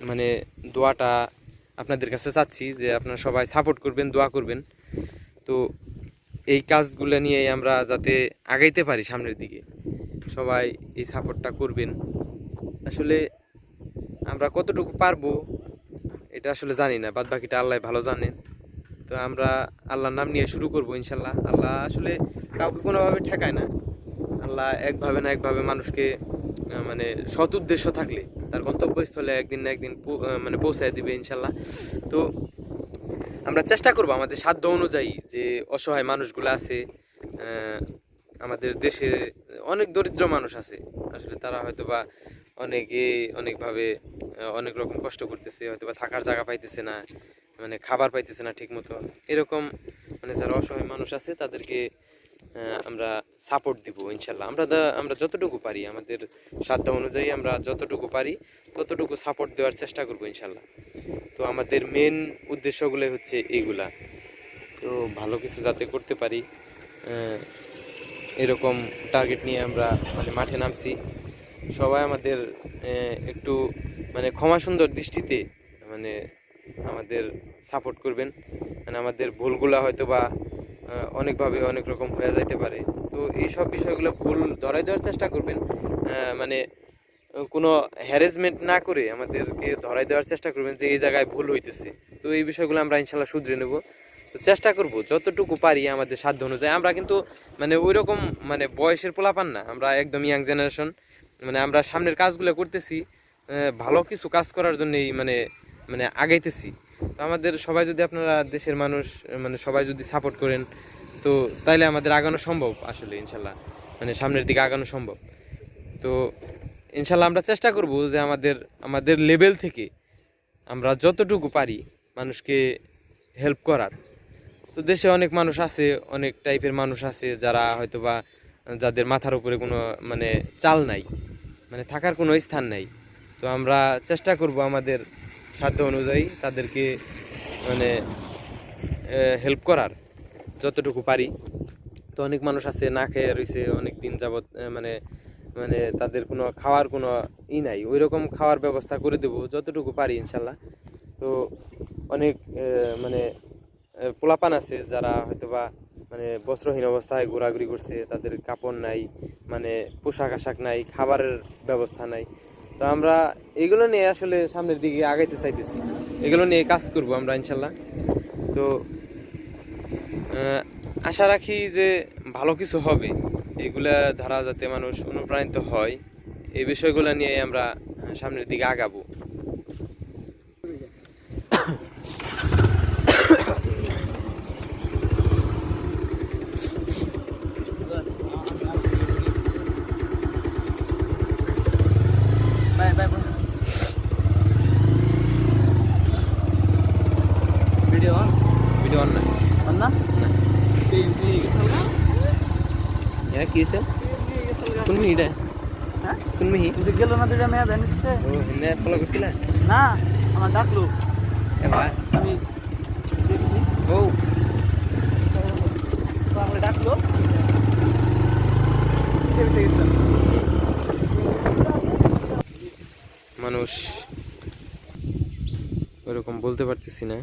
মানে দোয়াটা আপনাদের কাছে চাচ্ছি যে আপনারা সবাই সাপোর্ট করবেন, দোয়া করবেন। তো এই কাজগুলো নিয়েই আমরা যাতে আগাইতে পারি সামনের দিকে, সবাই এই সাপোর্টটা করবেন। আসলে আমরা কতটুকু পারবো এটা আসলে জানি না, বাদ বাকিটা আল্লাহ ভালো জানেন। তো আমরা আল্লাহর নাম নিয়ে শুরু করব ইনশাল্লাহ। আল্লাহ আসলে কাউকে কোনোভাবে ঠেকায় না। আল্লাহ একভাবে না একভাবে মানুষকে মানে সৎ উদ্দেশ্য থাকলে তার গন্তব্যস্থলে একদিন না একদিন মানে পৌঁছায় দিবে ইনশাল্লাহ। তো আমরা চেষ্টা করব আমাদের সাধ্য অনুযায়ী, যে অসহায় মানুষগুলো আছে আমাদের দেশে, অনেক দরিদ্র মানুষ আছে আসলে, তারা হয়তো বা অনেকভাবে অনেক রকম কষ্ট করতেছে, হয়তো বা থাকার জায়গা পাইতেছে না, মানে খাবার পাইতেছে না ঠিক মতো, এরকম মানে যারা অসহায় মানুষ আছে তাদেরকে আমরা সাপোর্ট দিব ইনশাল্লাহ। আমরা যতটুকু পারি আমাদের সাধ্য অনুযায়ী আমরা যতটুকু পারি ততটুকু সাপোর্ট দেওয়ার চেষ্টা করব ইনশাল্লাহ। তো আমাদের মেন উদ্দেশ্যগুলো হচ্ছে এইগুলা, তো ভালো কিছু যাতে করতে পারি এরকম টার্গেট নিয়ে আমরা মানে মাঠে নামছি। সবাই আমাদের একটু মানে ক্ষমা সুন্দর দৃষ্টিতে মানে আমাদের সাপোর্ট করবেন। মানে আমাদের ভুলগুলা হয়তো বা অনেকভাবে অনেক রকম হয়ে যাইতে পারে, তো এইসব বিষয়গুলো ভুল ধরাই দেওয়ার চেষ্টা করবেন। মানে কোনো হ্যারাসমেন্ট না করে আমাদেরকে ধরাই দেওয়ার চেষ্টা করবেন যে এই জায়গায় ভুল হইতেছে। তো এই বিষয়গুলো আমরা ইনশাল্লাহ শুধরে নেব। তো চেষ্টা করব যতটুকু পারি আমাদের সাধ্য অনুযায়ী। আমরা কিন্তু মানে ওই রকম মানে বয়সের পোলাপান না, আমরা একদম ইয়াং জেনারেশন। মানে আমরা সামনের কাজগুলো করতেছি ভালো কিছু কাজ করার জন্যই মানে মানে আগাইতেছি। তো আমাদের সবাই যদি, আপনারা দেশের মানুষ মানে সবাই যদি সাপোর্ট করেন, তো তাইলে আমাদের আগানো সম্ভব আসলে ইনশাল্লাহ, মানে সামনের দিকে আগানো সম্ভব। তো ইনশাল্লাহ আমরা চেষ্টা করব যে আমাদের লেভেল থেকে আমরা যতটুকু পারি মানুষকে হেল্প করার। তো দেশে অনেক মানুষ আছে, অনেক টাইপের মানুষ আছে যারা হয়তো বা যাদের মাথার উপরে কোনো মানে চাল নাই, মানে থাকার কোনো স্থান নাই। তো আমরা চেষ্টা করব আমাদের সাধ্য অনুযায়ী তাদেরকে মানে হেল্প করার যতটুকু পারি। তো অনেক মানুষ আছে না খেয়ে রয়েছে অনেক দিন যাবৎ, মানে মানে তাদের কোনো খাওয়ার কোনো নাই, ওই রকম খাওয়ার ব্যবস্থা করে দেবো যতটুকু পারি ইনশাল্লাহ। তো অনেক মানে পোলাপান আছে যারা হয়তো বা মানে বস্ত্রহীন অবস্থায় ঘোরাঘুরি করছে, তাদের কাপড় নাই, মানে পোশাক আশাক নাই, খাবারের ব্যবস্থা নাই। তো আমরা এগুলো নিয়ে আসলে সামনের দিকে আগাইতে চাইতেছি, এগুলো নিয়ে কাজ করব আমরা ইনশাল্লাহ। তো আশা রাখি যে ভালো কিছু হবে, এগুলা ধারা যাতে মানুষ অনুপ্রাণিত হয়, এই বিষয়গুলো নিয়ে আমরা সামনের দিকে আগাবো। ভিডিও ভিডিও অন না না এটা কি আছে? কোন মিহিটা? হ্যাঁ কোন মিহি? কিন্তু গেল না দুইটা মেয়ে ভ্যান দিচ্ছে ও হিনে ফলো করছিলা? না আমার ডাকলো এ ভাই আমি দেখছি ও তো আমাকে ডাকলো পিছে পিছে গেছিলাম। মানুষ ওরকম বলতে পারতেছি না,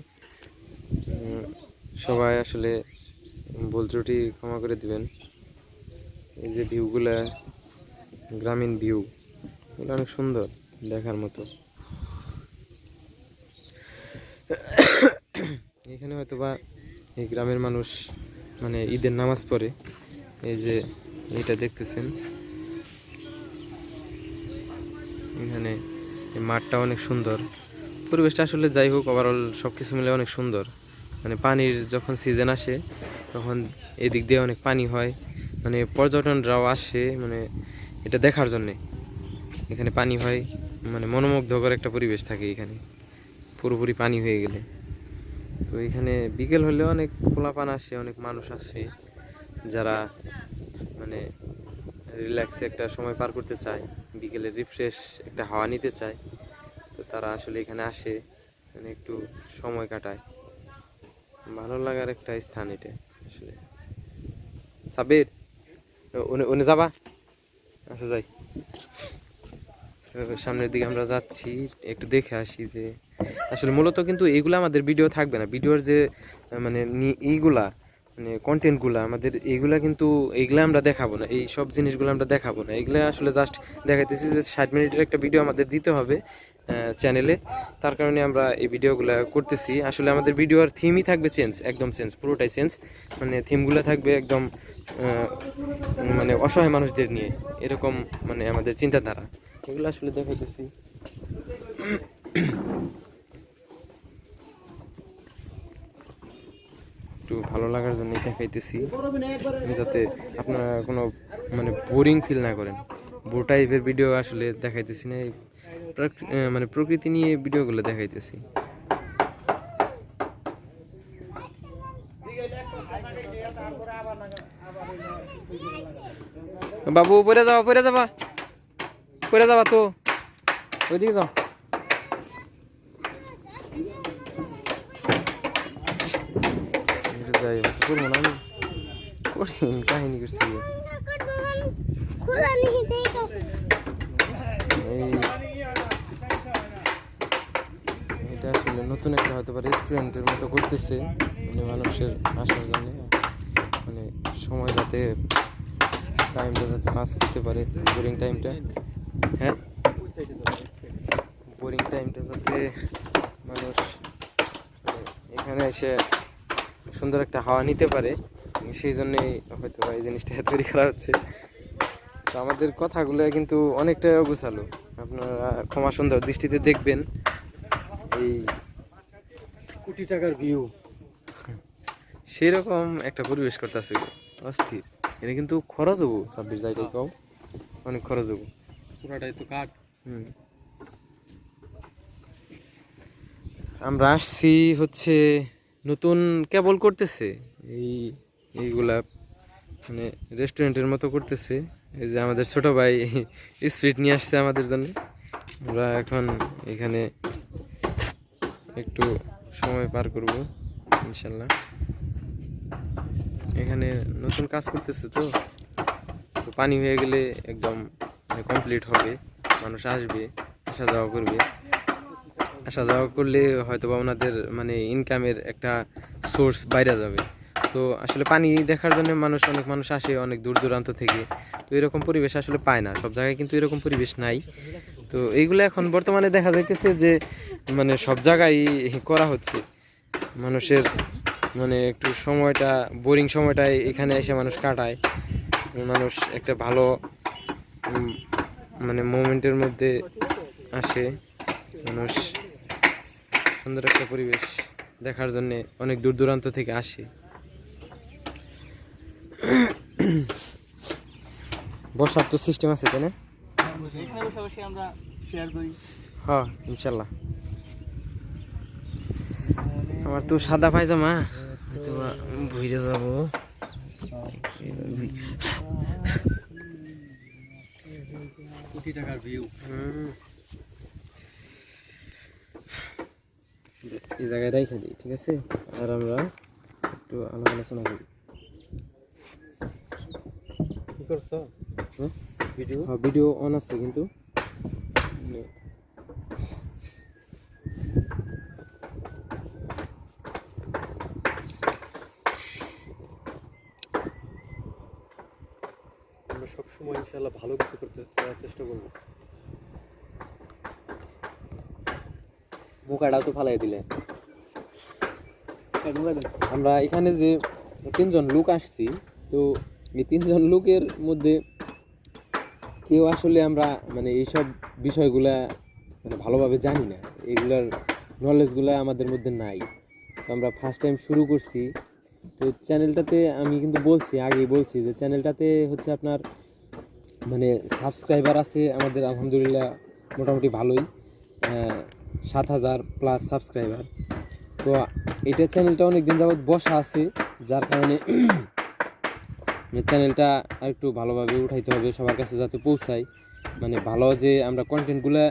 সবাই আসলে ভুল ত্রুটি ক্ষমা করে দিবেন। এই যে ভিউগুলা, গ্রামীণ ভিউ, এগুলো অনেক সুন্দর দেখার মতো। এখানে হয়তো বা এই গ্রামের মানুষ মানে ঈদের নামাজ পড়ে। এই যে এটা দেখতেছেন, এখানে এই মাঠটা অনেক সুন্দর, পরিবেশটা আসলে যাই হোক ওভারঅল সব কিছু মিলে অনেক সুন্দর। মানে পানির যখন সিজন আসে তখন এদিক দিয়ে অনেক পানি হয়, মানে পর্যটনরাও আসে মানে এটা দেখার জন্যে। এখানে পানি হয়, মানে মনোমুগ্ধকর একটা পরিবেশ থাকে এখানে পুরোপুরি পানি হয়ে গেলে। তো এখানে বিকেল হলে অনেক পোলাপান আসে, অনেক মানুষ আসে যারা মানে রিল্যাক্সে একটা সময় পার করতে চায়, বিকেলে রিফ্রেশ একটা হাওয়া নিতে চায়। তো তারা আসলে এখানে আসে, মানে একটু সময় কাটায়, ভালো লাগার একটা স্থান এটা আসলে। সাবির উনি যাবা? আচ্ছা যাই। সামনের দিকে আমরা যাচ্ছি, একটু দেখে আসি যে আসলে মূলত কিন্তু এইগুলো আমাদের ভিডিও থাকবে না, ভিডিওর যে মানে এইগুলা মানে কন্টেন্টগুলো আমাদের এইগুলা কিন্তু এইগুলা আমরা দেখাবো না, এই সব জিনিসগুলো আমরা দেখাবো না। এগুলা আসলে জাস্ট দেখাইতেছি যে 60 মিনিটের একটা ভিডিও আমাদের দিতে হবে, চ্যানেলে। তার কারণে আমরা এই ভিডিওগুলো করতেছি। আসলে আমাদের ভিডিওর থিমই থাকবে চেঞ্জ, একদম চেঞ্জ, পুরোটাই চেঞ্জ। মানে থিমগুলো থাকবে একদম মানে অসহায় মানুষদের নিয়ে, এরকম মানে আমাদের চিন্তাধারা। এগুলো আসলে দেখাইতেছি। একটু ভালো লাগার জন্যই দেখাইতেছি, যাতে আপনারা কোনো মানে বোরিং ফিল না করেন। বোর টাইপের ভিডিও আসলে দেখাইতেছি না, মানে প্রকৃতি নিয়ে ভিডিওগুলো দেখাইতেছি। বাবু পরে যাবা, পরে যাবা, পরে যাবা তো, ওইদিকে যাও। যাই করবো না আমি, কঠিন কাহিনী করছি। এটা আসলে নতুন একটা হয়তো বা রেস্টুরেন্টের মতো করতেছে, মানে মানুষের আসার জন্য, মানে সময় যাতে টাইমটা যাতে পাস করতে পারে, বোরিং টাইমটা। হ্যাঁ, বোরিং টাইমটা যাতে মানুষ এখানে এসে সুন্দর একটা হাওয়া নিতে পারে, সেই জন্যই হয়তো এই জিনিসটা তৈরি করা হচ্ছে। তো আমাদের কথাগুলো কিন্তু অনেকটাই অগোছালো, আপনারা ক্ষমা সুন্দর দৃষ্টিতে দেখবেন। এই কোটি টাকার ভিউ, সেরকম একটা পরিবেশ করতেছে, অস্থির। এটা কিন্তু খরচ হবো 26 জায়গায় কম, অনেক খরচ হবো, পুরাটাই তো কাঠ। আমরা আসছি হচ্ছে নতুন কেবল করতেছে এইগুলা, মানে রেস্টুরেন্টের মতো করতেছে। এই যে আমাদের ছোট ভাই স্ট্রিট নিয়ে আসছে আমাদের জন্য। আমরা এখন এখানে একটু সময় পার করব ইনশাল্লাহ। এখানে নতুন কাজ করতেছে, তো পানি হয়ে গেলে একদম কমপ্লিট হবে, মানুষ আসবে, আসা যাওয়া করবে। আসা যাওয়া করলে হয়তো বা ওনাদের মানে ইনকামের একটা সোর্স বাইরে যাবে। তো আসলে পানি দেখার জন্য অনেক মানুষ আসে অনেক দূর দূরান্ত থেকে। তো এরকম পরিবেশ আসলে পায় না সব জায়গায়, কিন্তু এরকম পরিবেশ নাই। তো এইগুলো এখন বর্তমানে দেখা যাইতেছে যে মানে সব জায়গায় করা হচ্ছে। মানুষের মানে একটু সময়টা, বোরিং সময়টা এখানে এসে মানুষ কাটায়, মানুষ একটা ভালো মানে মোমেন্টের মধ্যে আসে। মানুষ সুন্দর একটা পরিবেশ দেখার জন্য অনেক দূর দূরান্ত থেকে আসে। বসার তো সিস্টেম আছে, তাই না? এখানে বসে বসে আমরা শেয়ার করি। হ্যাঁ, ইনশাল্লাহ। আমার তো সাদা পায়জামা, হয়তো ভুইরে যাব। কোটি টাকার ভিউ। এই জায়গায় রাইখা দিই, ঠিক আছে? আর আমরা একটু আলোচনা করি। কি করছো? ভিডিও? হ্যাঁ, ভিডিও অন আছে কিন্তু। আমরা সবসময় ইনশাল্লাহ ভালো কিছু করার চেষ্টা করবো। বোকাটাও তো ফালাই দিলে। আমরা এখানে যে 3 জন লোক আসছি, তো এই 3 জন লোকের মধ্যে কেউ আসলে আমরা মানে এইসব বিষয়গুলা মানে ভালোভাবে জানি না, এগুলার নলেজগুলো আমাদের মধ্যে নাই। তো আমরা ফার্স্ট টাইম শুরু করছি। তো চ্যানেলটাতে আমি কিন্তু আগেই বলছি যে চ্যানেলটাতে হচ্ছে আপনার মানে সাবস্ক্রাইবার আছে আমাদের আলহামদুলিল্লাহ মোটামুটি ভালোই, 7,000+ সাবস্ক্রাইবার। তো এটা চ্যানেলটা অনেক দিন যাবত বসা আছে, যার কারণে চ্যানেলটা আর একটু ভালোভাবে উঠাইতে হবে, সবার কাছে যাতে পৌঁছায়। মানে ভালো যে আমরা কন্টেন্টগুলো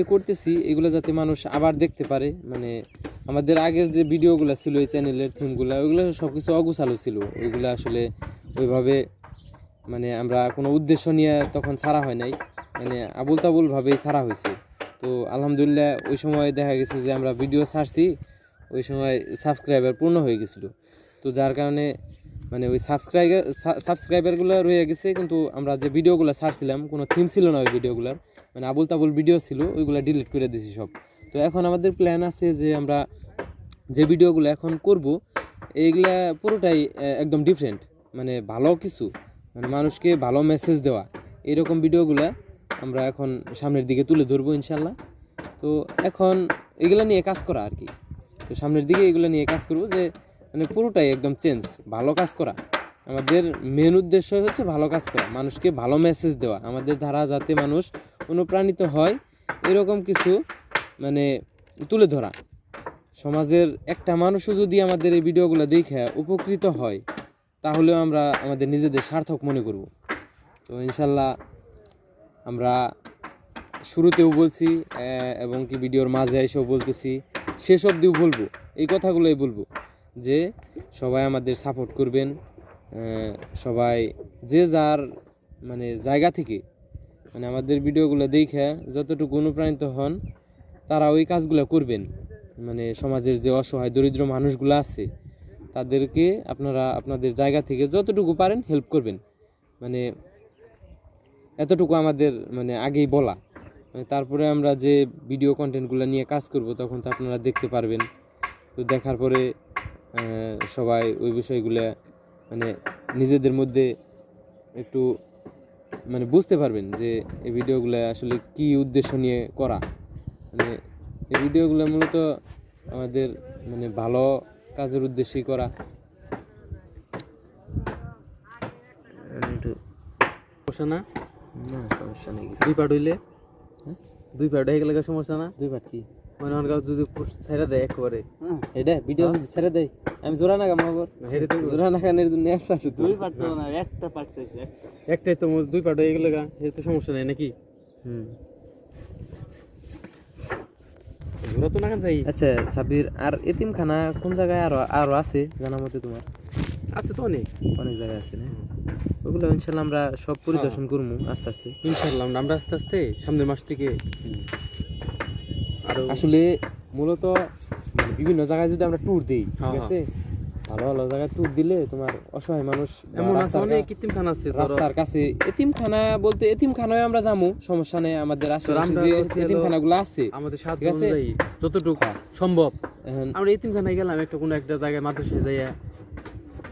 করতেছি এগুলো যাতে মানুষ আবার দেখতে পারে। মানে আমাদের আগের যে ভিডিওগুলো ছিল এই চ্যানেলের থিমগুলো, ওইগুলো সব কিছু অগোছালো ছিল, ওইগুলো আসলে ওইভাবে মানে আমরা কোনো উদ্দেশ্য নিয়ে তখন ছাড়া হয় নাই, মানে আবুল তাবুলভাবেই ছাড়া হয়েছে। তো আলহামদুলিল্লাহ ওই সময় দেখা গেছে যে আমরা ভিডিও ছাড়ছি, ওই সময় সাবস্ক্রাইবার পূর্ণ হয়ে গেছিলো। তো যার কারণে মানে ওই সাবস্ক্রাইবারগুলো রয়ে গেছে, কিন্তু আমরা যে ভিডিওগুলো ছাড়ছিলাম কোনো থিম ছিল না ওই ভিডিওগুলোর, মানে আবুল তাবুল ভিডিও ছিল, ওইগুলো ডিলিট করে দিয়েছি সব। তো এখন আমাদের প্ল্যান আছে যে আমরা যে ভিডিওগুলো এখন করব এইগুলা পুরোটাই একদম ডিফারেন্ট, মানে ভালো কিছু, মানে মানুষকে ভালো মেসেজ দেওয়া, এরকম ভিডিওগুলো আমরা এখন সামনের দিকে তুলে ধরবো ইনশাল্লাহ। তো এখন এগুলা নিয়ে কাজ করা আর কি, তো সামনের দিকে এগুলো নিয়ে কাজ করবো, যে মানে পুরোটাই একদম চেঞ্জ, ভালো কাজ করা। আমাদের মেন উদ্দেশ্য হচ্ছে ভালো কাজ করা, মানুষকে ভালো মেসেজ দেওয়া, আমাদের দ্বারা যাতে মানুষ অনুপ্রাণিত হয় এরকম কিছু মানে তুলে ধরা। সমাজের একটা মানুষও যদি আমাদের এই ভিডিওগুলো দেখে উপকৃত হয় তাহলেও আমরা আমাদের নিজেদের সার্থক মনে করব। তো ইনশাল্লাহ আমরা শুরুতেও বলছি এবং কি ভিডিওর মাঝে এসেও বলতেছি, শেষ অবধিও বলবো, এই কথাগুলোই বলবো যে সবাই আমাদের সাপোর্ট করবেন, সবাই যে যার মানে জায়গা থেকে মানে আমাদের ভিডিওগুলো দেখে যতটুকু অনুপ্রাণিত হন তারা ওই কাজগুলো করবেন। মানে সমাজের যে অসহায় দরিদ্র মানুষগুলো আছে তাদেরকে আপনারা আপনাদের জায়গা থেকে যতটুকু পারেন হেল্প করবেন, মানে এতটুকু আমাদের মানে আগেই বলা। মানে তারপরে আমরা যে ভিডিও কন্টেন্টগুলো নিয়ে কাজ করব তখন তো আপনারা দেখতে পারবেন। তো দেখার পরে সবাই ওই বিষয়গুলো মানে নিজেদের মধ্যে একটু মানে বুঝতে পারবেন যে এই ভিডিওগুলো আসলে কি উদ্দেশ্য নিয়ে করা। মানে এই ভিডিওগুলো মূলত আমাদের মানে ভালো কাজের উদ্দেশ্যেই করা। সমস্যা না, না সমস্যা নেই, দুই পার্ট হইলে হ্যাঁ? দুই পার্ট হয়ে গেলে সমস্যা না। দুই পাট কি মানে আমার কাছে যদি ছেড়ে দেয় একবারে এটা ভিডিও যদি ছেড়ে দেয় আমি জোড়া না কামাবো, হেরে তো জোড়া না খানের জন্য আছে তো। দুই পার্ট তো না, একটা পার্ট চাইছে। একটাই তো দুই পার্ট হয়ে গেলে গা, এর তো সমস্যা নেই নাকি? ওরা তো না খান চাই। আচ্ছা সাবির, আর এতিমখানা কোন জায়গায় আরো আরো আছে জানা মতে? তোমার আছে তো অনেক অনেক জায়গায় আছে না? ওগুলো ইনশাল্লাহ আমরা সব পরিদর্শন করবো আস্তে আস্তে ইনশাল্লাহ। আমরা আস্তে আস্তে সামনের মাস থেকে আরো আসলে মূলত মানে বিভিন্ন জায়গায় যদি আমরা ট্যুর দিই, ঠিক হ্যাঁ, আছে, ভালো ভালো জায়গায় ট্যুর দিলে তোমার অসহায় মানুষ বা এমন আছে রাস্তার অনেক কৃত্রিমখানা আছে ধরো। রাস্তার কাছে এতিমখানা বলতে এতিমখানায় আমরা যাবো, সমস্যা নেই। আমাদের আশেপাশে আমরা যে হচ্ছে এতিমখানাগুলো আছে আমাদের সাধ্য ঠিক আছে? অনুযায়ী যতটুকু হ্যাঁ। সম্ভব এখন আমরা এতিমখানায় গেলাম, একটা কোনো একটা জায়গায় মাদ্রাসায় যাইয়া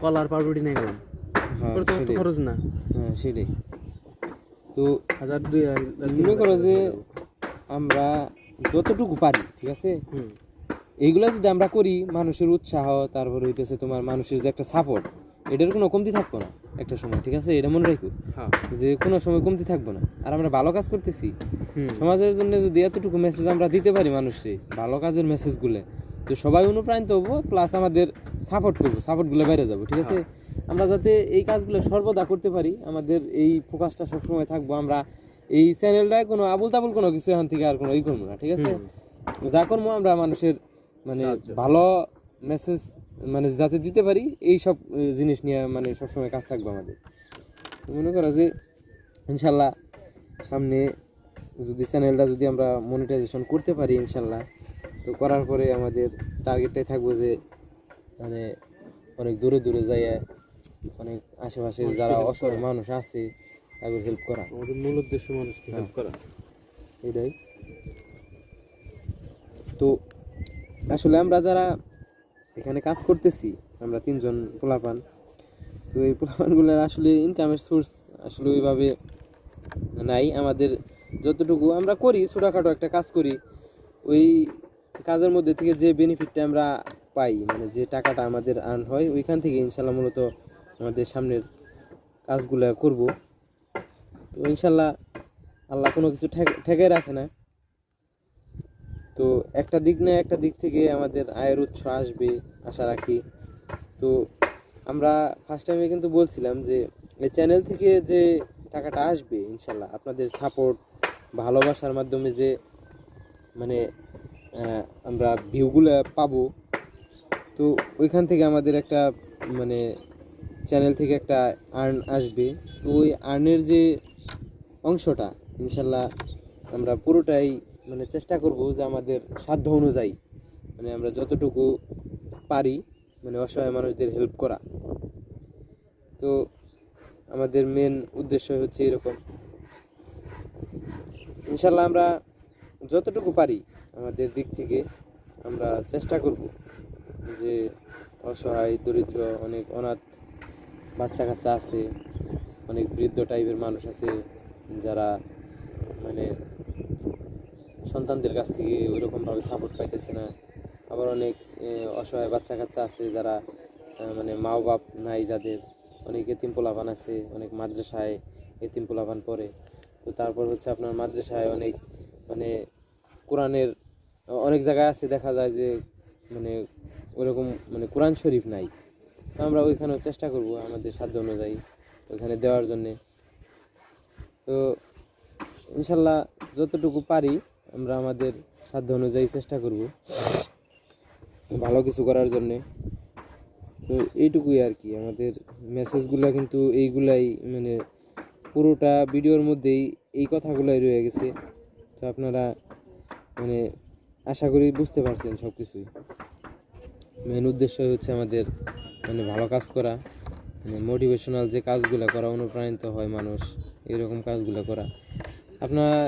কলার পাউরুটি নিয়ে গেলাম, হ্যাঁ, ওটা তো অত সেটাই। খরচ না, হ্যাঁ সেটাই। তো 1000-2000 মনে করো যে আমরা যতটুকু পারি, ঠিক আছে, এইগুলা যদি আমরা করি, মানুষের উৎসাহ, তারপর হইতেছে তোমার মানুষের যে একটা সাপোর্ট, এটার কোনো কমতি থাকবো না একটা সময়, ঠিক আছে? এটা মনে রাখো যে কোনো সময় কমতি থাকবো না। আর আমরা ভালো কাজ করতেছি সমাজের জন্য, যদি এতটুকু মেসেজ আমরা দিতে পারি মানুষকে, ভালো কাজের মেসেজগুলো, তো সবাই অনুপ্রাণিত হবো, প্লাস আমাদের সাপোর্ট করবো, সাপোর্টগুলো বেড়ে যাবো, ঠিক আছে? আমরা যাতে এই কাজগুলো সর্বদা করতে পারি, আমাদের এই ফোকাসটা সবসময় থাকবো। আমরা এই চ্যানেলটায় কোনো আবুল তাবুল কোনো কিছু এখান থেকে আর কোনো ই করবো না, ঠিক আছে? যা করবো আমরা মানুষের মানে ভালো মেসেজ মানে যাতে দিতে পারি, এই সব জিনিস নিয়ে মানে সবসময় কাজ থাকবে আমাদের। মনে করো যে ইনশাল্লাহ সামনে যদি চ্যানেলটা যদি আমরা মনিটাইজেশন করতে পারি ইনশাল্লাহ, তো করার পরে আমাদের টার্গেটটাই থাকবো যে মানে অনেক দূরে দূরে যাই, অনেক আশেপাশে যারা অসহায় মানুষ আছে তাদের হেল্প করা। আমাদের মূল উদ্দেশ্য মানুষকে হেল্প করা, এটাই। তো আসলে আমরা যারা এখানে কাজ করতেছি, আমরা 3 জন পোলাপান, তো এই পোলাপানগুলোর আসলে ইনকামের সোর্স আসলে ওইভাবে নাই। আমাদের যতটুকু আমরা করি, ছোটোখাটো একটা কাজ করি, ওই কাজের মধ্যে থেকে যে বেনিফিটটা আমরা পাই, মানে যে টাকাটা আমাদের আর্ন হয়, ওইখান থেকে ইনশাল্লাহ মূলত আমাদের সামনের কাজগুলো করব। তো ইনশাল্লাহ আল্লাহ কোনো কিছু ঠেকাই রাখে না, তো একটা দিক না একটা দিক থেকে আমাদের আয়ের উৎস আসবে আশা রাখি। তো আমরা ফার্স্ট টাইমে কিন্তু বলছিলাম যে এই চ্যানেল থেকে যে টাকাটা আসবে ইনশাল্লাহ আপনাদের সাপোর্ট ভালোবাসার মাধ্যমে যে মানে আমরা ভিউগুলো পাবো, তো ওইখান থেকে আমাদের একটা মানে চ্যানেল থেকে একটা আর্ন আসবে। তো ওই আর্নের যে অংশটা ইনশাল্লাহ আমরা পুরোটাই মানে চেষ্টা করব যে আমাদের সাধ্য অনুযায়ী মানে আমরা যতটুকু পারি মানে অসহায় মানুষদের হেল্প করা। তো আমাদের মেন উদ্দেশ্য হচ্ছে এরকম। ইনশাল্লাহ আমরা যতটুকু পারি আমাদের দিক থেকে আমরা চেষ্টা করব যে অসহায় দরিদ্র অনেক অনাথ বাচ্চা কাচ্চা আছে, অনেক বৃদ্ধ টাইপের মানুষ আছে যারা মানে সন্তানদের কাছ থেকে ওইরকমভাবে সাপোর্ট পাইতেছে না। আবার অনেক অসহায় বাচ্চা কাচ্চা আছে যারা মানে মা বাপ নাই যাদের, অনেক এতিম পোলাপান আছে, অনেক মাদ্রাসায় এতিম পোলাপান পড়ে। তো তারপর হচ্ছে আপনার মাদ্রাসায় অনেক মানে কোরআনের অনেক জায়গায় আছে দেখা যায় যে মানে ওরকম মানে কোরআন শরীফ নাই। তো আমরা ওইখানেও চেষ্টা করব আমাদের সাধ্য অনুযায়ী ওইখানে দেওয়ার জন্যে। তো ইনশাল্লাহ যতটুকু পারি আমরা আমাদের সাধ্য অনুযায়ী চেষ্টা করব ভালো কিছু করার জন্যে। তো এইটুকুই আর কি, আমাদের মেসেজগুলো কিন্তু এইগুলাই মানে পুরোটা ভিডিওর মধ্যেই এই কথাগুলাই রয়ে গেছে। তো আপনারা মানে আশা করি বুঝতে পারছেন সব কিছুই। মেন উদ্দেশ্য হচ্ছে আমাদের মানে ভালো কাজ করা, মানে মোটিভেশনাল যে কাজগুলো করা, অনুপ্রাণিত হয় মানুষ এরকম কাজগুলো করা। আপনারা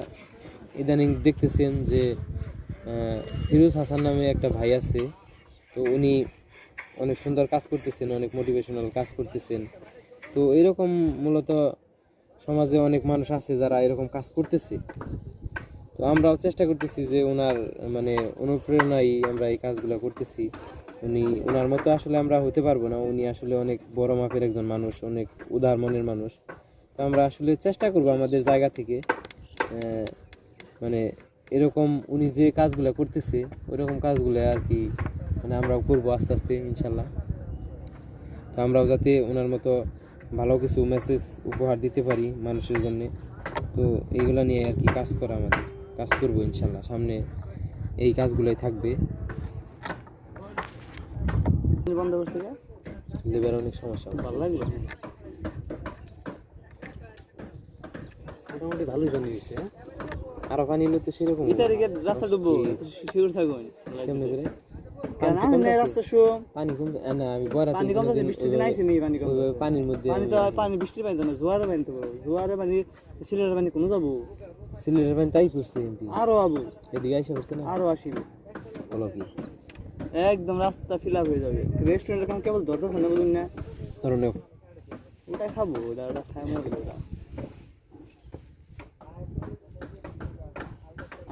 ইদানিং দেখতেছেন যে ফিরোজ হাসান নামে একটা ভাই আছে, তো উনি অনেক সুন্দর কাজ করতেছেন, অনেক মোটিভেশনাল কাজ করতেছেন। তো এরকম মূলত সমাজে অনেক মানুষ আছে যারা এরকম কাজ করতেছে। তো আমরাও চেষ্টা করতেছি যে ওনার মানে অনুপ্রেরণায় আমরা এই কাজগুলো করতেছি। ওনার মতো আসলে আমরা হতে পারবো না, উনি আসলে অনেক বড় মাপের একজন মানুষ, অনেক উদার মনের মানুষ। তো আমরা আসলে চেষ্টা করব আমাদের জায়গা থেকে মানে এরকম উনি যে কাজগুলো করতেছে ওইরকম কাজগুলো আর কি মানে আমরাও করবো আস্তে আস্তে ইনশাল্লাহ। তো আমরাও যাতে ওনার মতো ভালো কিছু মেসেজ উপহার দিতে পারি মানুষের জন্যে। তো এইগুলো নিয়ে আর কি কাজ করা, আমাদের কাজ করবো ইনশাল্লাহ, সামনে এই কাজগুলোই থাকবে। বন্ধ করছে লিভার অনেক সমস্যা, ভালো লাগলো। মোটামুটি ভালোই বানিয়েছে। আরো পানি নিতে সেরকম ইতারিকে রাস্তা ডুববো শিউর থাকুন কেমনে করে কেন না রাস্তা শো পানি কম না, আমি বড় পানি কম আছে, বৃষ্টি দিন আইছে নি পানি কম পানির মধ্যে পানি তো পানি বৃষ্টির পানি তো না, জোয়ারে পানি তো জোয়ারে পানি সিলেটের পানি কোন যাবো সিলেটের পানি তাই করছে কিন্তু আরো আবু এদিকে আইসা করছে না আরো আসিবে বলো কি একদম রাস্তা ফিল আপ হয়ে যাবে। রেস্টুরেন্টের কাম কেবল ধরতেছে না বুঝুন না, ধরনে ওটা খাবো, ওটা খাই মরবো ওটা।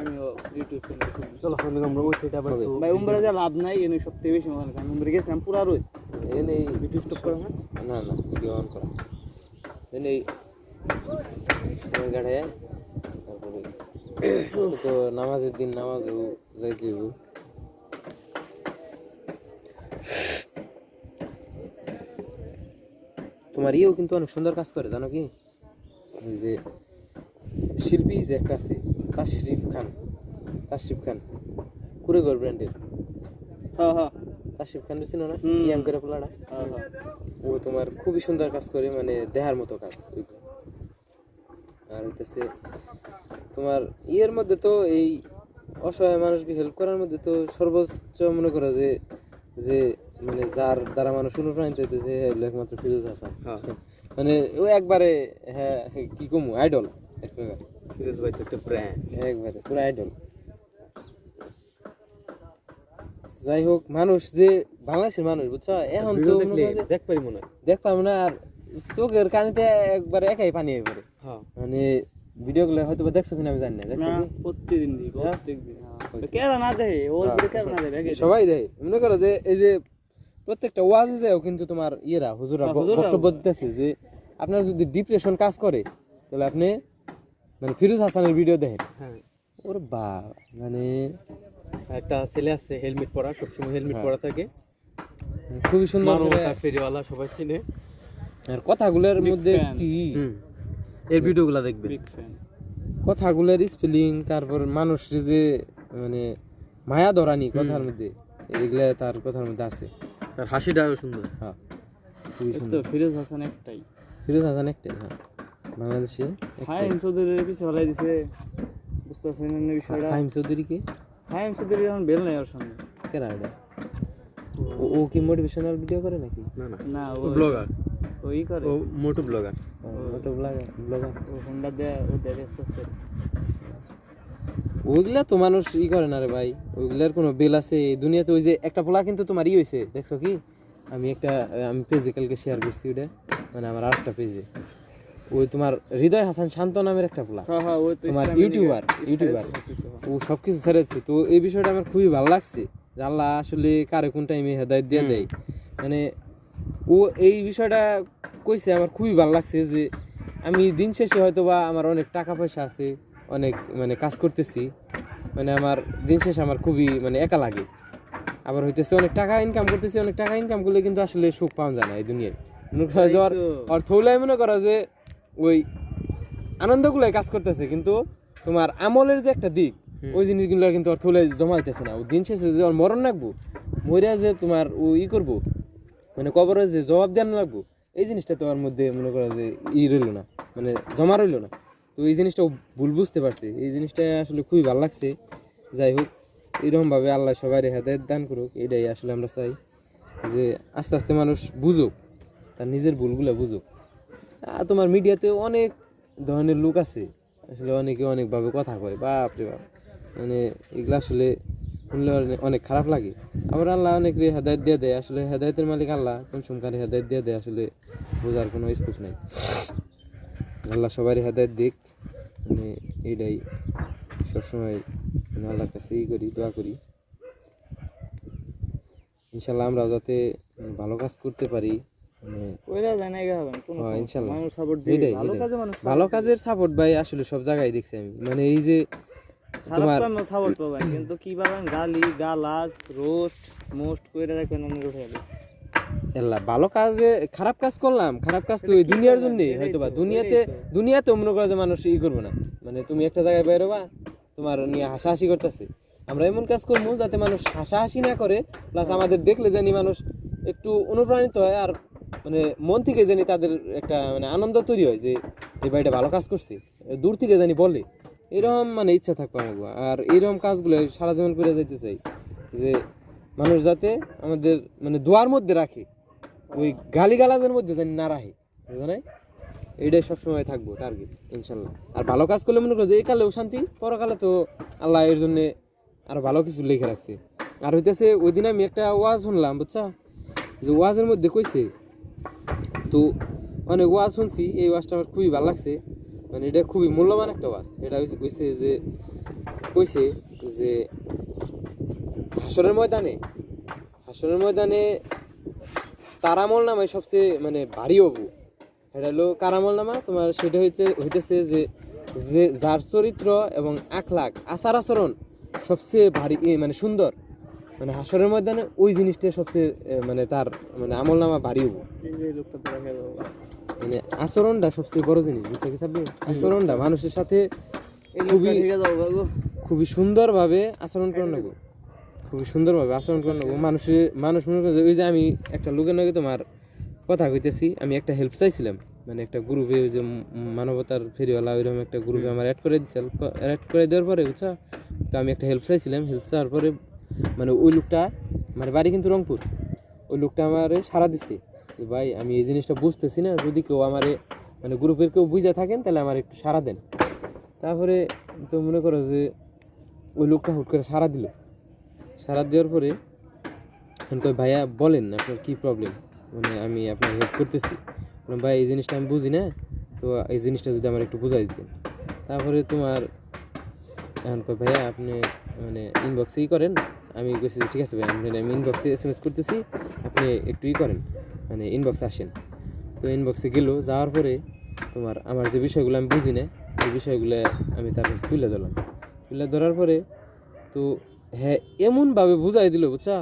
আমিও ইউটিউব চ্যানেল চলো আমরা ওই সাইডে আবার একটু- ভাই উমরা যা লাভ নাই এনে সবথেকে বেশি মজা লাগে। উমরা গেছিলাম পুরা রোদ, এনে ভিডিও স্টপ করো না। না না ভিডিও অন করা এনে ওই গাড়ে তারপরে তো নামাজের দিন নামাজও যাইতে হইব। তোমার ইয়েও কিন্তু অনেক সুন্দর কাজ করে জানো কি, ওই যে শিল্পী যে একটা আছে তাশরিফ খান কুড়েঘর ব্র্যান্ডের, হ্যাঁ হ্যাঁ তাশরিফ খান চিনো না, হুম। ইয়াং করে পোলাটা, হ্যাঁ হ্যাঁ ও তোমার খুবই সুন্দর কাজ করে, মানে দেহার মতো কাজ ওইগুলো। আর হইতেছে তোমার ইয়ের মধ্যে তো এই অসহায় মানুষকে হেল্প করার মধ্যে তো সর্বোচ্চ মনে করো যে যে মানে যার দ্বারা মানুষ অনুপ্রাণিত হইতেছে একমাত্র ফিরোজ হাসান। মানে ও একবারে হ্যাঁ কি কমু আইডল, এক প্রকার ফিরোজ ভাই তো একটা ব্র্যান্ড। একবারে পুরো আইডল। যাই হোক, মানুষ যে বাংলাদেশের মানুষ বুঝছো এখন তো দেখলে দেখ পারি মনে হয়। দেখ পাবো না, আর চোখের কানিতে একবার একাই পানি হয়ে পড়ে। হ্যাঁ মানে ভিডিও গুলো হয়তো বা দেখছো কিনা আমি জানি না, দেখছো না কি? প্রত্যেকদিন দিই প্রত্যেকদিন কেরা না দেয় ওর ভিতরে কেরা না দেয় সবাই দেয়। মনে করো যে এই যে প্রত্যেকটা ওয়াজে যাও কিন্তু তোমার ইয়েরা হুজুরা হুজুররা বক্তব্য দিতেছে যে আপনার যদি ডিপ্রেশন কাজ করে তাহলে আপনি মানে ফিরোজ হাসানের ভিডিও দেখেন। হ্যাঁ ওরে বাবা, মানে একটা ছেলে আছে হেলমেট পরা, সবসময় হেলমেট পরা থাকে, খুবই সুন্দর করে। মানবতা ফেরিওয়ালা সবাই চিনে। আর কথাগুলোর Big মধ্যে fan. কি এর ভিডিওগুলো দেখবে। Big fan. কথাগুলোর স্পেলিং, তারপর মানুষের যে মানে মায়া ধরানি কথার মধ্যে, এগুলা তার কথার মধ্যে আছে। তার হাসিটাও সুন্দর। হ্যাঁ খুবই তো সুন্দর। ফিরোজ হাসান একটাই, ফিরোজ হাসান একটাই, হ্যাঁ বাংলাদেশে হাইম চৌধুরীর পিছে হলাই দিছে, বুঝতে পারছেন না বিষয়টা? ফাহিম চৌধুরী কি হাইম চৌধুরী এখন বেল নাই ওর সামনে। কেরা এটা? ও কি মোটিভেশনাল ভিডিও করে নাকি? না না, না ও ব্লগার। ওই করে ও মোটু ব্লগার। মোটো ব্লগার ব্লগার ও হোন্ডা দেয়া ও দেয়া রেসপন্স করে ওইগুলা তো মানুষ করে না রে ভাই, ওইগুলার কোনো বেল আছে এই দুনিয়াতে? ওই যে একটা পোলা কিন্তু তোমার হয়েছে দেখছো কি, আমি পেজে কালকে শেয়ার করছি ওটা, মানে আমার আরেকটা পেজে, ওই তোমার হৃদয় হাসান শান্ত নামের একটা পোলা, হ্যাঁ হ্যাঁ ওই তো তোমার ইসলামিক ইউটিউবার ও সবকিছু ছেড়েছে। তো এই বিষয়টা আমার খুবই ভালো লাগছে যে আল্লাহ আসলে কারে কোন টাইমে হেদায়েত দিয়ে দেয়। মানে ও এই বিষয়টা কইছে, আমার খুবই ভালো লাগছে যে আমি দিন শেষে হয়তো বা আমার অনেক টাকা পয়সা আছে, অনেক মানে কাজ করতেছি, মানে আমার দিন শেষে আমার খুবই মানে একা লাগে। আবার হইতেছে অনেক টাকা ইনকাম করতেছি, অনেক টাকা ইনকাম করলে কিন্তু আসলে সুখ পাওয়া যায় না এই দুনিয়ায়। মনে করা যাওয়ার আর থৌলাই মনে করা যে ওই আনন্দগুলাই কাজ করতেছে, কিন্তু তোমার আমলের যে একটা দিক ওই জিনিসগুলো কিন্তু আর থৌলাই জমা হইতেছে না। ও দিন শেষে যে ওর মরণ রাখবো, মরিয়া যে তোমার ও করবো, মানে কবরে যে জবাব দেওয়ানো লাগবো, এই জিনিসটা তো ওর মধ্যে মনে করা যে রইলো না, মানে জমা রইলো না। তো এই জিনিসটা ও ভুল বুঝতে পারছে, এই জিনিসটা আসলে খুবই ভালো লাগছে। যাই হোক, এইরকমভাবে আল্লাহ সবাই হেদায়েত দান করুক, এটাই আসলে আমরা চাই যে আস্তে আস্তে মানুষ বুঝুক, তার নিজের ভুলগুলো বুঝুক। তোমার মিডিয়াতে অনেক ধরনের লোক আছে, আসলে অনেকে অনেকভাবে কথা কয়, বাপরে বাপ, মানে এগুলো আসলে শুনলে অনেক খারাপ লাগে। আবার আল্লাহ অনেকে হেদায়েত দিয়ে দেয়, আসলে হেদায়েতের মালিক আল্লাহ, কোন সংখ্যারে হেদায়েত দিয়ে দেয় আসলে বোঝার কোনো স্কোপ নাই। আল্লাহ সবারই হেদায়েত দিক, মানে এইটাই সবসময় মানে আল্লাহর কাছে করি, দোয়া করি ইনশাল্লাহ আমরাও যাতে ভালো কাজ করতে পারি। মানে ওইরা জানাই হবে কোনো হ্যাঁ, ইনশাল্লাহ। মানুষ সাপোর্ট দিবে, এটাই, ভালো এটাই। কাজে মানুষ ভালো কাজের সাপোর্ট ভাই আসলে সব জায়গায় দেখছি আমি, মানে এই যে খারাপ তোমার কামে সাপোর্ট পাবেন, কিন্তু কি পাবেন গালি গালাজ রোস্ট মোস্ট কইরা রাখবেন অনেক উঠে গেছে। ভালো কাজে খারাপ কাজ করলাম, খারাপ কাজ তো ওই দুনিয়ার জন্য হয়তো বা দুনিয়াতে মনে করা যে মানুষ করবে না, মানে তুমি একটা জায়গায় বেরোবা তোমার নিয়ে হাসাহাসি করতেছে, আমরা এমন কাজ করবো যাতে মানুষ হাসাহাসি না করে, প্লাস আমাদের দেখলে জানি মানুষ একটু অনুপ্রাণিত হয়, আর মানে মন থেকে জানি তাদের একটা মানে আনন্দ তৈরি হয় যে এই ভাইটা ভালো কাজ করছে, দূর থেকে জানি বলে, এরকম মানে ইচ্ছা থাকবে আমাকে। আর এইরকম কাজগুলো সারা জীবন করে যেতে চাই, যে মানুষ যাতে আমাদের মানে দোয়ার মধ্যে রাখে, ওই গালিগালাজের মধ্যে যেন না রাখে, বুঝো নাই? এইটাই সবসময় থাকবো টার্গেট ইনশাল্লাহ। আর ভালো কাজ করলে মনে করো যে এই কালেও শান্তি, পরকালে তো আল্লাহ এর জন্যে আরো ভালো কিছু লিখে রাখছে। আর হইতেছে ওই দিন আমি একটা ওয়াজ শুনলাম, বুঝছা, যে ওয়াজের মধ্যে কইছে, তো অনেক ওয়াজ শুনছি, এই ওয়াজটা আমার খুবই ভালো লাগছে, মানে এটা খুবই মূল্যবান একটা ওয়াজ। এটা কইছে যে কইছে যে হাসরের ময়দানে তার আমল নামায় সবচেয়ে মানে ভারী হবু, এটা হলো কার আমল নামা তোমার, সেটা হইতেছে যে যার চরিত্র এবং আখলাক আচার আচরণ সবচেয়ে ভারী মানে সুন্দর, মানে হাসরের ময়দানে ওই জিনিসটা সবচেয়ে মানে তার মানে আমল নামা ভারী হবু, এই যে লোকটা তো দেখা যাবে, মানে আচরণটা সবচেয়ে বড় জিনিস, বুঝতে কি সাববে? আচরণটা মানুষের সাথে এই লোকটা ঠিক আছে বাবু, খুবই সুন্দরভাবে আচরণ করে নেবো, খুবই সুন্দরভাবে আচরণ করে নেবো। মানুষ মনে করে ওই যে আমি একটা লোকের নাকি তোমার কথা কইতেছি, আমি একটা হেল্প চাইছিলাম, মানে একটা গ্রুপে, ওই যে মানবতার ফেরিওয়ালা ওইরকম একটা গ্রুপে আমার অ্যাড করে দেওয়ার পরে, বুঝছা, তো আমি একটা হেল্প চাইছিলাম, হেল্প চাওয়ার পরে মানে ওই লোকটা, মানে বাড়ি কিন্তু রংপুর, ওই লোকটা আমার সারা দিচ্ছে যে ভাই আমি এই জিনিসটা বুঝতেছি না, যদি কেউ আমারে মানে গ্রুপের কেউ বুঝে থাকেন তাহলে আমার একটু সারা দেন। তারপরে তো মনে করো যে ওই লোকটা হুট করে সারা দিল, সারা দেওয়ার পরে কই ভাইয়া বলেন আপনার কী প্রবলেম, মানে আমি আপনার হেল্প করতেছি। ভাই এই জিনিসটা আমি বুঝি না, তো এই জিনিসটা যদি আমার একটু বুঝাই দিতেন। তারপরে তোমার এখন কই ভাইয়া আপনি মানে ইনবক্সে করেন, আমি কইছি ঠিক আছে ভাই, আমি ইনবক্সে SMS করতেছি, আপনি একটু করেন, মানে ইনবক্সে আসেন। তো ইনবক্সে গেল, যাওয়ার পরে তোমার আমার যে বিষয়গুলো আমি বুঝি না, এই বিষয়গুলো আমি তার কাছে তুলে ধরার পরে তো হ্যাঁ এমনভাবে বুঝাই দিল, বুঝছা,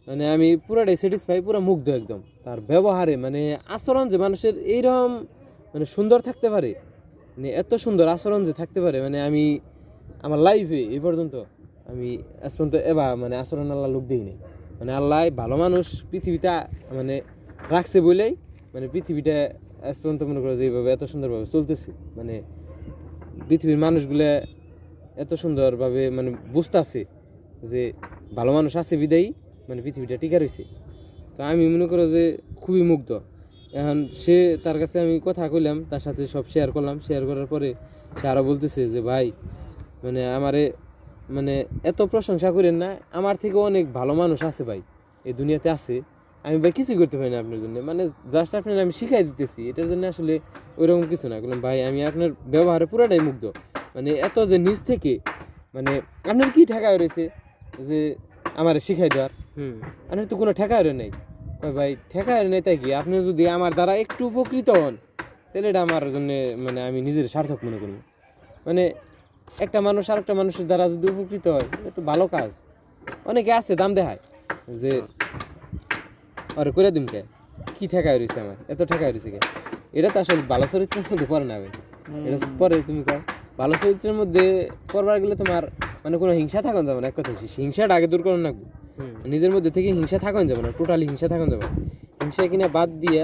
মানে আমি পুরাটাই স্যাটিসফাই, পুরো মুগ্ধ একদম তার ব্যবহারে, মানে আচরণ যে মানুষের এইরকম মানে সুন্দর থাকতে পারে, মানে এত সুন্দর আচরণ যে থাকতে পারে, মানে আমি আমার লাইফে এই পর্যন্ত আমি আজ পর্যন্ত মানে আচরণ আল্লাহ লোক দিই নাই, মানে আল্লাহ ভালো মানুষ পৃথিবীতে মানে রাখছে বলেই মানে পৃথিবীটা আজ পর্যন্ত মনে করো যে এইভাবে এত সুন্দরভাবে চলতেছে, মানে পৃথিবীর মানুষগুলা এত সুন্দরভাবে মানে বুঝতেছে যে ভালো মানুষ আছে বিদায়ী মানে পৃথিবীটা টিকা রয়েছে। তো আমি মনে করো যে খুবই মুগ্ধ, এখন সে তার কাছে আমি কথা কইলাম, তার সাথে সব শেয়ার করলাম, শেয়ার করার পরে সে আরও বলতেছে যে ভাই মানে আমারে মানে এত প্রশংসা করেন না, আমার থেকে অনেক ভালো মানুষ আছে ভাই, এই দুনিয়াতে আছে, আমি ভাই কিছুই করতে পারি না আপনার জন্য, মানে জাস্ট আপনার আমি শিখাই দিতেছি, এটার জন্য আসলে ওইরকম কিছু না। বললাম ভাই আমি আপনার ব্যবহারে পুরাটাই মুগ্ধ, মানে এত যে নিজ থেকে মানে আপনার কি ঠেকা রয়েছে যে আমার শিখাই দেওয়ার, আপনার তো কোনো ঠেকা নেই। কয় ভাই ঠেকা নেই তাই কি, আপনি যদি আমার দ্বারা একটু উপকৃত হন তাহলে এটা আমার জন্য মানে আমি নিজের সার্থক মনে করব। মানে একটা মানুষ আর একটা মানুষের দ্বারা যদি উপকৃত হয় এটা তো ভালো কাজ। অনেকে আছে দাম দেখায় যে আরে করে দিন কে, কি ঠেকায় রয়েছে আমার, এত ঠেকায় রয়েছে কে, এটা তো আসলে ভালো চরিত্রের মধ্যে পড়ে না ভাই, এটা পরে তুমি কও ভালো চরিত্রের মধ্যে পড়বার গেলে তোমার মানে কোনো হিংসা থাকুন যাবে না। এক কথা হিংসাটা আগে দূর করার লাগবে, নিজের মধ্যে থেকে হিংসা থাকুন যাবে না, টোটালি হিংসা থাকুন যাবে না। হিংসা কিনা বাদ দিয়ে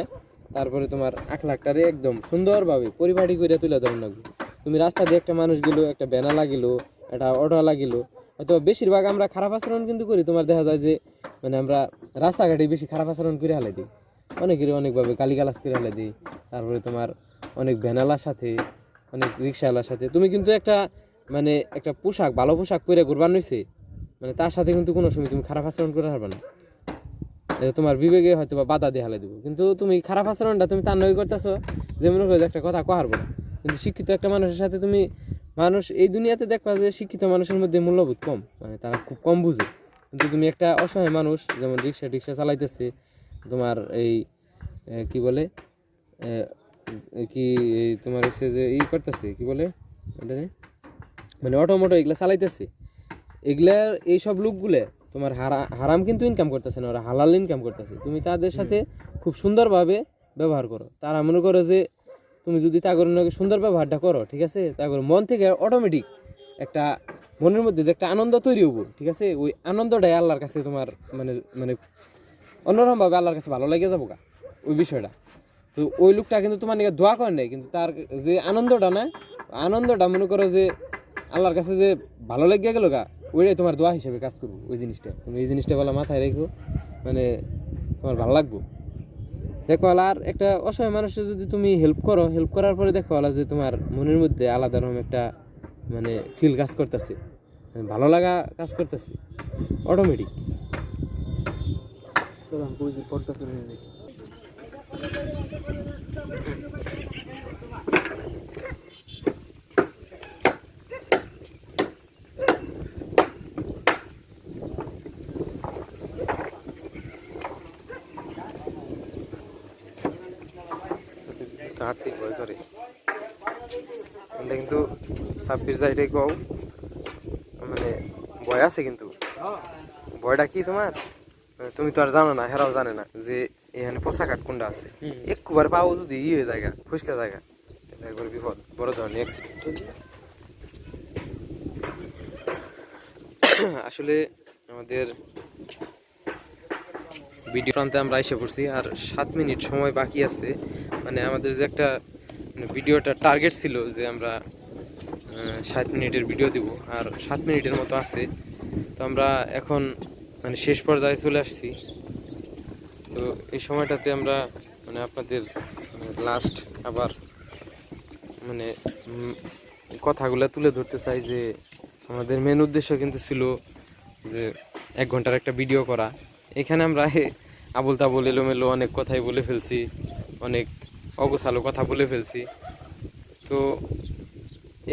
তারপরে তোমার আখলাখটারে একদম সুন্দরভাবে পরিপাটি করে তুলে ধরুন লাগবে। তুমি রাস্তা দিয়ে একটা মানুষ গেলো, একটা ব্যানা লাগিলো, একটা অটো লাগিলো, হয়তো বেশিরভাগ আমরা খারাপ আচরণ কিন্তু করি, তোমার দেখা যায় যে মানে আমরা রাস্তাঘাটে বেশি খারাপ আচরণ করে হালাই দিই, অনেকেরই অনেকভাবে গালিগালাজ করে হালাই দিই। তারপরে তোমার অনেক ভ্যানালার সাথে, অনেক রিক্সাওয়ালার সাথে তুমি কিন্তু একটা মানে একটা পোশাক ভালো পোশাক পরে ঘুরবার নইছে, মানে তার সাথে কিন্তু কোনো সময় তুমি খারাপ আচরণ করে হারবে না, এটা তোমার বিবেকে হয়তো বা বাধা দিয়ে হালাই দেবো। কিন্তু তুমি খারাপ আচরণটা তুমি তার নয় করতেছো, যে মনে করো একটা কথা কহারবো না। কিন্তু শিক্ষিত একটা মানুষের সাথে তুমি, মানুষ এই দুনিয়াতে দেখবা যে শিক্ষিত মানুষের মধ্যে মূল্যবোধ কম, মানে তারা খুব কম বুঝে। কিন্তু তুমি একটা অসহায় মানুষ যেমন রিক্সা চালাইতেছে, তোমার এই কি বলে কি তোমার হচ্ছে যে করতেছে কি বলে এটা মানে অটোমোটো এগুলা চালাইতেছে, এগুলার এইসব লোকগুলো তোমার হারাম কিন্তু ইনকাম করতেছে না, ওরা হালাল ইনকাম করতেছে। তুমি তাদের সাথে খুব সুন্দরভাবে ব্যবহার করো, তারা মনে করো যে তুমি যদি তাগর সুন্দর ব্যবহারটা করো, ঠিক আছে, তাগর মন থেকে অটোমেটিক একটা মনের মধ্যে যে একটা আনন্দ তৈরি হবো, ঠিক আছে, ওই আনন্দটাই আল্লাহর কাছে তোমার মানে মানে অন্যরকমভাবে আল্লাহর কাছে ভালো লেগে যাবো গা ওই বিষয়টা। তো ওই লোকটা কিন্তু তোমার নিয়ে দোয়া করে নাই, কিন্তু তার যে আনন্দটা না, আনন্দটা মনে করো যে আল্লাহর কাছে যে ভালো লেগে গেল গা, ওইটাই তোমার দোয়া হিসেবে কাজ করবো। ওই জিনিসটা তুমি এই জিনিসটা বলা মাথায় রেখো, মানে তোমার ভালো লাগবো। দেখো আর একটা অসহায় মানুষের যদি তুমি হেল্প করো, হেল্প করার পরে দেখো যে তোমার মনের মধ্যে আলাদা রকম একটা মানে ফিল কাজ করতেছে, ভালো লাগা কাজ করতেছে অটোমেটিক। আর্থিক ভয় করে কিন্তু 26 যাইটাই কও, মানে ভয় আছে কিন্তু ভয়টা কি তোমার, তুমি তো আর জানো না, হেরাও জানে না যে এখানে পোশাক কাট কোনটা আছে, একবার পাও যদি হয়ে জায়গা ফুসকা জায়গা একবার বিপদ, বড় ধরনের অ্যাক্সিডেন্ট। আসলে আমাদের ভিডিও প্রান্তে আমরা এসে পড়ছি, আর 7 মিনিট সময় বাকি আছে। মানে আমাদের যে একটা ভিডিওটা টার্গেট ছিল যে আমরা 7 মিনিটের ভিডিও দিব, আর 7 মিনিটের মতো আছে। তো আমরা এখন মানে শেষ পর্যায়ে চলে আসছি। তো এই সময়টাতে আমরা মানে আপনাদের লাস্ট আবার মানে কথাগুলো তুলে ধরতে চাই যে আমাদের মেন উদ্দেশ্য কিন্তু ছিল যে 1 ঘন্টার একটা ভিডিও করা। এখানে আমরা আবল তাবল এলোমেলো অনেক কথাই বলে ফেলছি, অনেক অগোছালো কথা বলে ফেলছি। তো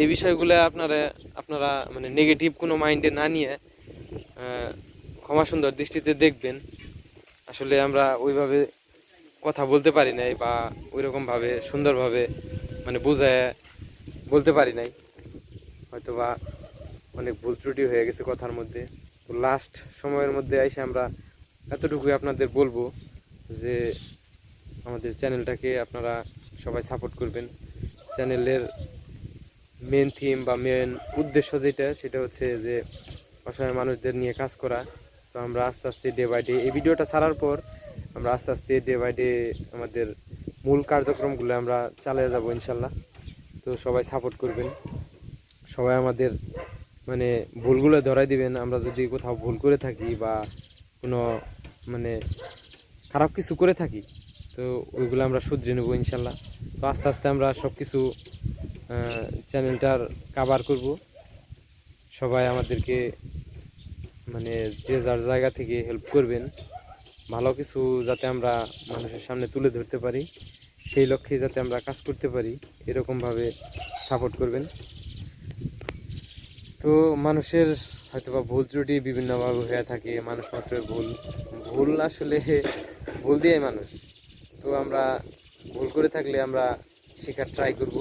এই বিষয়গুলো আপনারা মানে নেগেটিভ কোনো মাইন্ডে না নিয়ে ক্ষমা সুন্দর দৃষ্টিতে দেখবেন। আসলে আমরা ওইভাবে কথা বলতে পারি নাই, বা ওইরকমভাবে সুন্দরভাবে মানে বোঝায় বলতে পারি নাই, হয়তো বা অনেক ভুল ত্রুটি হয়ে গেছে কথার মধ্যে। তো লাস্ট সময়ের মধ্যে এসে আমরা এতটুকুই আপনাদের বলবো যে আমাদের চ্যানেলটাকে আপনারা সবাই সাপোর্ট করবেন। চ্যানেলের মেন থিম বা মেন উদ্দেশ্য সেটা হচ্ছে যে অসহায় মানুষদের নিয়ে কাজ করা। তো আমরা আস্তে আস্তে ডে বাই ডে এই ভিডিওটা ছাড়ার পর আমরা আস্তে আস্তে ডে বাই ডে আমাদের মূল কার্যক্রমগুলো আমরা চালিয়ে যাব ইনশাল্লাহ। তো সবাই সাপোর্ট করবেন, সবাই আমাদের মানে ভুলগুলো ধরাই দিবেন। আমরা যদি কোথাও ভুল করে থাকি বা কোনো মানে খারাপ কিছু করে থাকি তো ওইগুলো আমরা শুধরে নেবো ইনশাল্লাহ। তো আস্তে আস্তে আমরা সব কিছু চ্যানেলটার কাভার করব। সবাই আমাদেরকে মানে যে যার জায়গা থেকে হেল্প করবেন, ভালো কিছু যাতে আমরা মানুষের সামনে তুলে ধরতে পারি, সেই লক্ষ্যে যাতে আমরা কাজ করতে পারি, এরকমভাবে সাপোর্ট করবেন। তো মানুষের হয়তোবা ভুল ত্রুটি বিভিন্নভাবে হয়ে থাকে, মানুষ মাত্র ভুল আসলে ভুল দিয়ে মানুষ। তো আমরা ভুল করে থাকলে আমরা শেখার ট্রাই করব।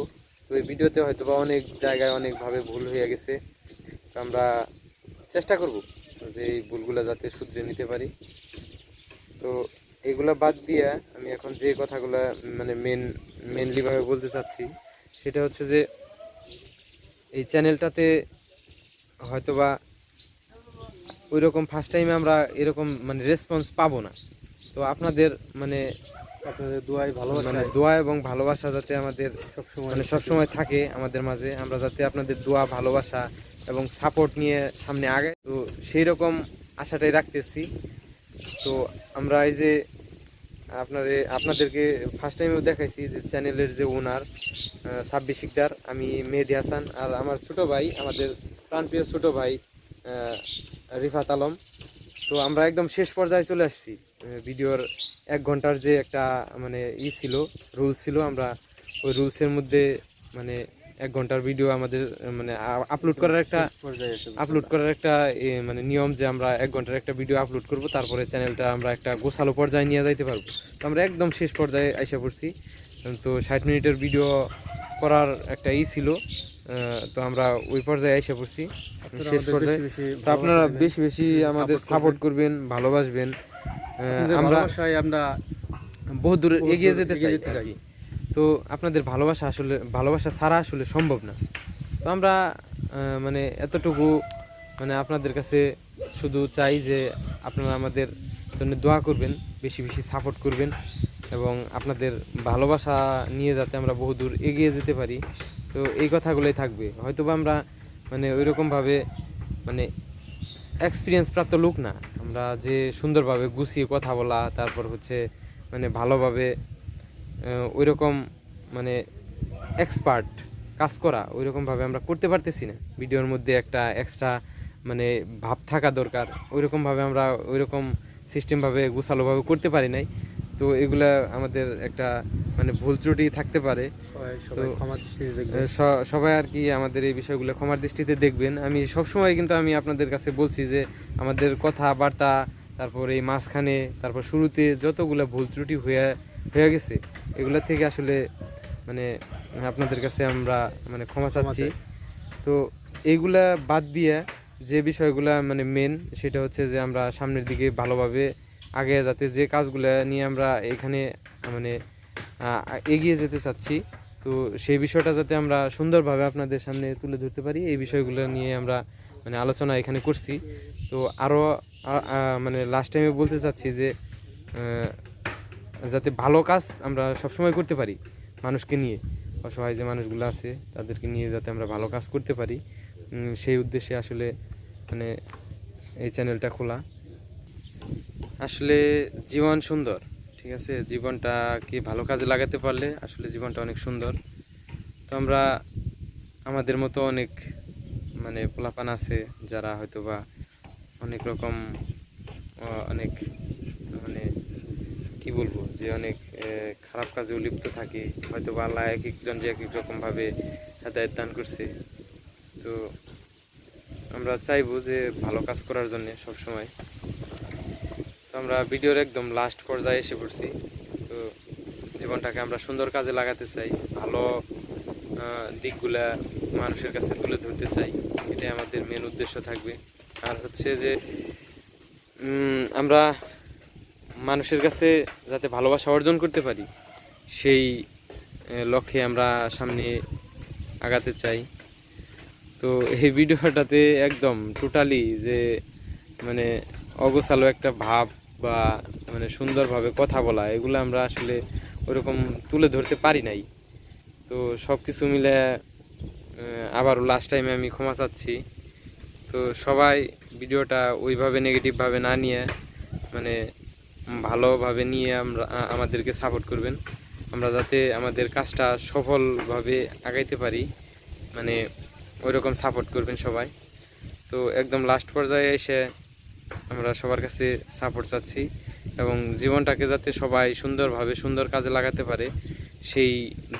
তো এই ভিডিওতে হয়তোবা অনেক জায়গায় অনেকভাবে ভুল হয়ে গেছে, তো আমরা চেষ্টা করব যে এই ভুলগুলো যাতে শুধরে নিতে পারি। তো এগুলা বাদ দিয়ে আমি এখন যে কথাগুলো মানে মেনলিভাবে বলতে চাচ্ছি সেটা হচ্ছে যে এই চ্যানেলটাতে হয়তোবা ওই রকম ফার্স্ট টাইমে আমরা এরকম মানে রেসপন্স পাবো না। তো আপনাদের মানে আপনাদের দোয়াই ভালোবাসা মানে দোয়া এবং ভালোবাসা যাতে আমাদের সবসময় থাকে আমাদের মাঝে, আমরা যাতে আপনাদের দোয়া ভালোবাসা এবং সাপোর্ট নিয়ে সামনে আগে, তো সেই রকম আশাটাই রাখতেছি। তো আমরা এই যে আপনাদেরকে ফার্স্ট টাইমেও দেখাইছি যে চ্যানেলের যে ওনার সাব্বির শিকদার, আমি মেহেদি হাসান, আর আমার ছোট ভাই, আমাদের প্রাণপ্রিয় ছোট ভাই রিফাত আলম। তো আমরা একদম শেষ পর্যায়ে চলে আসছি। ভিডিওর 1 ঘন্টার যে একটা মানে ছিল, রুলস ছিল, আমরা ওই রুলসের মধ্যে মানে 1 ঘন্টার ভিডিও আমাদের মানে আপলোড করার একটা মানে নিয়ম যে আমরা 1 ঘন্টার একটা ভিডিও আপলোড করব, তারপরে চ্যানেলটা আমরা একটা গোছালো পর্যায়ে নিয়ে যাইতে পারবো। তো আমরা একদম শেষ পর্যায়ে আইসা পড়ছি। তো 60 মিনিটের ভিডিও করার একটা ছিল, তো আমরা ওই পর্যায়ে আইসা পড়ছি শেষ পর্যায়ে। তো আপনারা বেশি বেশি আমাদের সাপোর্ট করবেন, ভালোবাসবেন। আমরা বহু দূর এগিয়ে যেতে চাই আর কি। তো আপনাদের ভালোবাসা ছাড়া আসলে সম্ভব না। তো আমরা মানে এতটুকু মানে আপনাদের কাছে শুধু চাই যে আপনারা আমাদের জন্য দোয়া করবেন, বেশি বেশি সাপোর্ট করবেন, এবং আপনাদের ভালোবাসা নিয়ে যাতে আমরা বহু দূর এগিয়ে যেতে পারি। তো এই কথাগুলোই থাকবে। হয়তোবা আমরা মানে ওইরকমভাবে মানে এক্সপিরিয়েন্স প্রাপ্ত লোক না, আমরা যে সুন্দরভাবে গুছিয়ে কথা বলা, তারপর হচ্ছে মানে ভালোভাবে ওইরকম মানে এক্সপার্ট কাজ করা ওইরকমভাবে আমরা করতে পারতেছি না। ভিডিওর মধ্যে একটা এক্সট্রা মানে ভাব থাকা দরকার, ওইরকমভাবে আমরা ওইরকম সিস্টেমভাবে গোছালোভাবে করতে পারি নাই। তো এগুলা আমাদের একটা মানে ভুল ত্রুটি থাকতে পারে। তো সবাই আর কি আমাদের এই বিষয়গুলো ক্ষমার দৃষ্টিতে দেখবেন। আমি সবসময় কিন্তু আমি আপনাদের কাছে বলছি যে আমাদের কথাবার্তা, তারপর এই মাঝখানে, তারপর শুরুতে যতগুলো ভুল ত্রুটি হয়ে গেছে, এগুলো থেকে আসলে মানে আপনাদের কাছে আমরা মানে ক্ষমা চাচ্ছি। তো এইগুলা বাদ দিয়ে যে বিষয়গুলা মানে মেন, সেটা হচ্ছে যে আমরা সামনের দিকে ভালোভাবে আগে যাতে যে কাজগুলো নিয়ে আমরা এখানে মানে এগিয়ে যেতে চাচ্ছি, তো সেই বিষয়টা যাতে আমরা সুন্দরভাবে আপনাদের সামনে তুলে ধরতে পারি, এই বিষয়গুলো নিয়ে আমরা মানে আলোচনা এখানে করছি। তো আরও মানে লাস্ট টাইমে বলতে চাচ্ছি যে যাতে ভালো কাজ আমরা সবসময় করতে পারি, মানুষকে নিয়ে, অসহায় যে মানুষগুলো আছে তাদেরকে নিয়ে যাতে আমরা ভালো কাজ করতে পারি, সেই উদ্দেশ্যে আসলে মানে এই চ্যানেলটা খোলা। আসলে জীবন সুন্দর, ঠিক আছে, জীবনটাকে ভালো কাজে লাগাতে পারলে আসলে জীবনটা অনেক সুন্দর। তো আমরা আমাদের মতো অনেক মানে পোলাপান আছে যারা হয়তোবা অনেক রকম অনেক মানে কি বলবো যে অনেক খারাপ কাজেও লিপ্ত থাকে, হয়তো আল্লাহ এক একজন এক এক রকমভাবে হেদায়েত দান করছে। তো আমরা চাইবো যে ভালো কাজ করার জন্য সবসময়। তো আমরা ভিডিওর একদম লাস্ট পর্যায়ে এসে পড়ছি। তো জীবনটাকে আমরা সুন্দর কাজে লাগাতে চাই, ভালো দিকগুলা মানুষের কাছে তুলে ধরতে চাই, এটাই আমাদের মেন উদ্দেশ্য থাকবে। আর হচ্ছে যে আমরা মানুষের কাছে যাতে ভালোবাসা অর্জন করতে পারি, সেই লক্ষ্যে আমরা সামনে আগাতে চাই। তো এই ভিডিওটাতে একদম টোটালি যে মানে অগোছালো একটা ভাব বা মানে সুন্দরভাবে কথা বলা, এগুলো আমরা আসলে ওরকম তুলে ধরতে পারি নাই। তো সব কিছু মিলে আবারও লাস্ট টাইমে আমি ক্ষমা চাচ্ছি। তো সবাই ভিডিওটা ওইভাবে নেগেটিভভাবে না নিয়ে মানে ভালোভাবে নিয়ে আমাদেরকে সাপোর্ট করবেন, আমরা যাতে আমাদের কাজটা সফলভাবে আগাইতে পারি, মানে ওইরকম সাপোর্ট করবেন সবাই। তো একদম লাস্ট পর্যায়ে এসে আমরা সবার কাছে সাপোর্ট চাচ্ছি এবং জীবনটাকে যাতে সবাই সুন্দরভাবে সুন্দর কাজে লাগাতে পারে সেই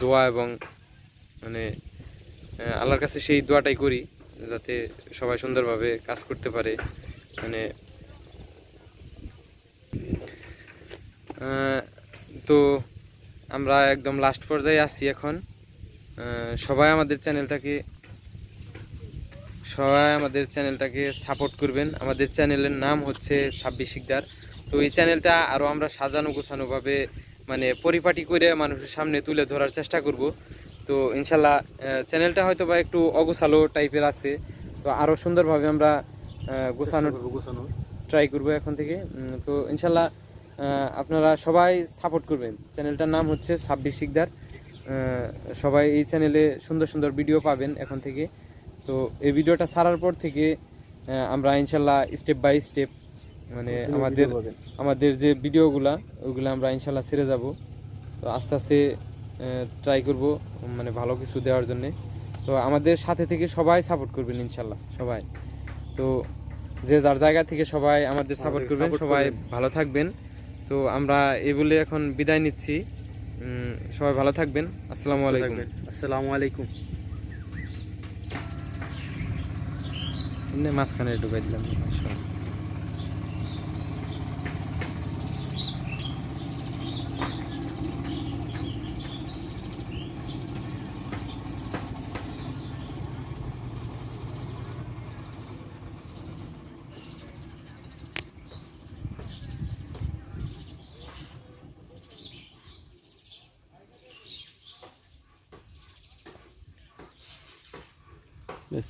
দোয়া এবং মানে আল্লাহর কাছে সেই দোয়াটাই করি, যাতে সবাই সুন্দরভাবে কাজ করতে পারে। মানে তো আমরা একদম লাস্ট পর্যায়ে আছি এখন। সবাই আমাদের চ্যানেলটাকে সাপোর্ট করবেন। আমাদের চ্যানেলের নাম হচ্ছে 26 শিকদার। তো এই চ্যানেলটা আরও আমরা সাজানো গোছানোভাবে মানে পরিপাটি করে মানুষের সামনে তুলে ধরার চেষ্টা করব। তো ইনশাল্লাহ চ্যানেলটা হয়তো বা একটু অগোছালো টাইপের আছে, তো আরও সুন্দরভাবে আমরা গোছানো ট্রাই করব এখন থেকে। তো ইনশাল্লাহ আপনারা সবাই সাপোর্ট করবেন। চ্যানেলটার নাম হচ্ছে 26 শিকদার। সবাই এই চ্যানেলে সুন্দর সুন্দর ভিডিও পাবেন এখন থেকে। তো এই ভিডিওটা ছাড়ার পর থেকে আমরা ইনশাল্লাহ স্টেপ বাই স্টেপ মানে আমাদের যে ভিডিওগুলা ওইগুলো আমরা ইনশাল্লাহ ছেড়ে যাব। তো আস্তে আস্তে ট্রাই করব মানে ভালো কিছু দেওয়ার জন্যে। তো আমাদের সাথে থেকে সবাই সাপোর্ট করবেন ইনশাল্লাহ সবাই। তো যে যার জায়গা থেকে সবাই আমাদের সাপোর্ট করবেন, সবাই ভালো থাকবেন। তো আমরা এই বলে এখন বিদায় নিচ্ছি। সবাই ভালো থাকবেন। আসসালামু আলাইকুম। আসসালামু আলাইকুম। মাঝখানে ঢুকাই দিলাম। বেশ।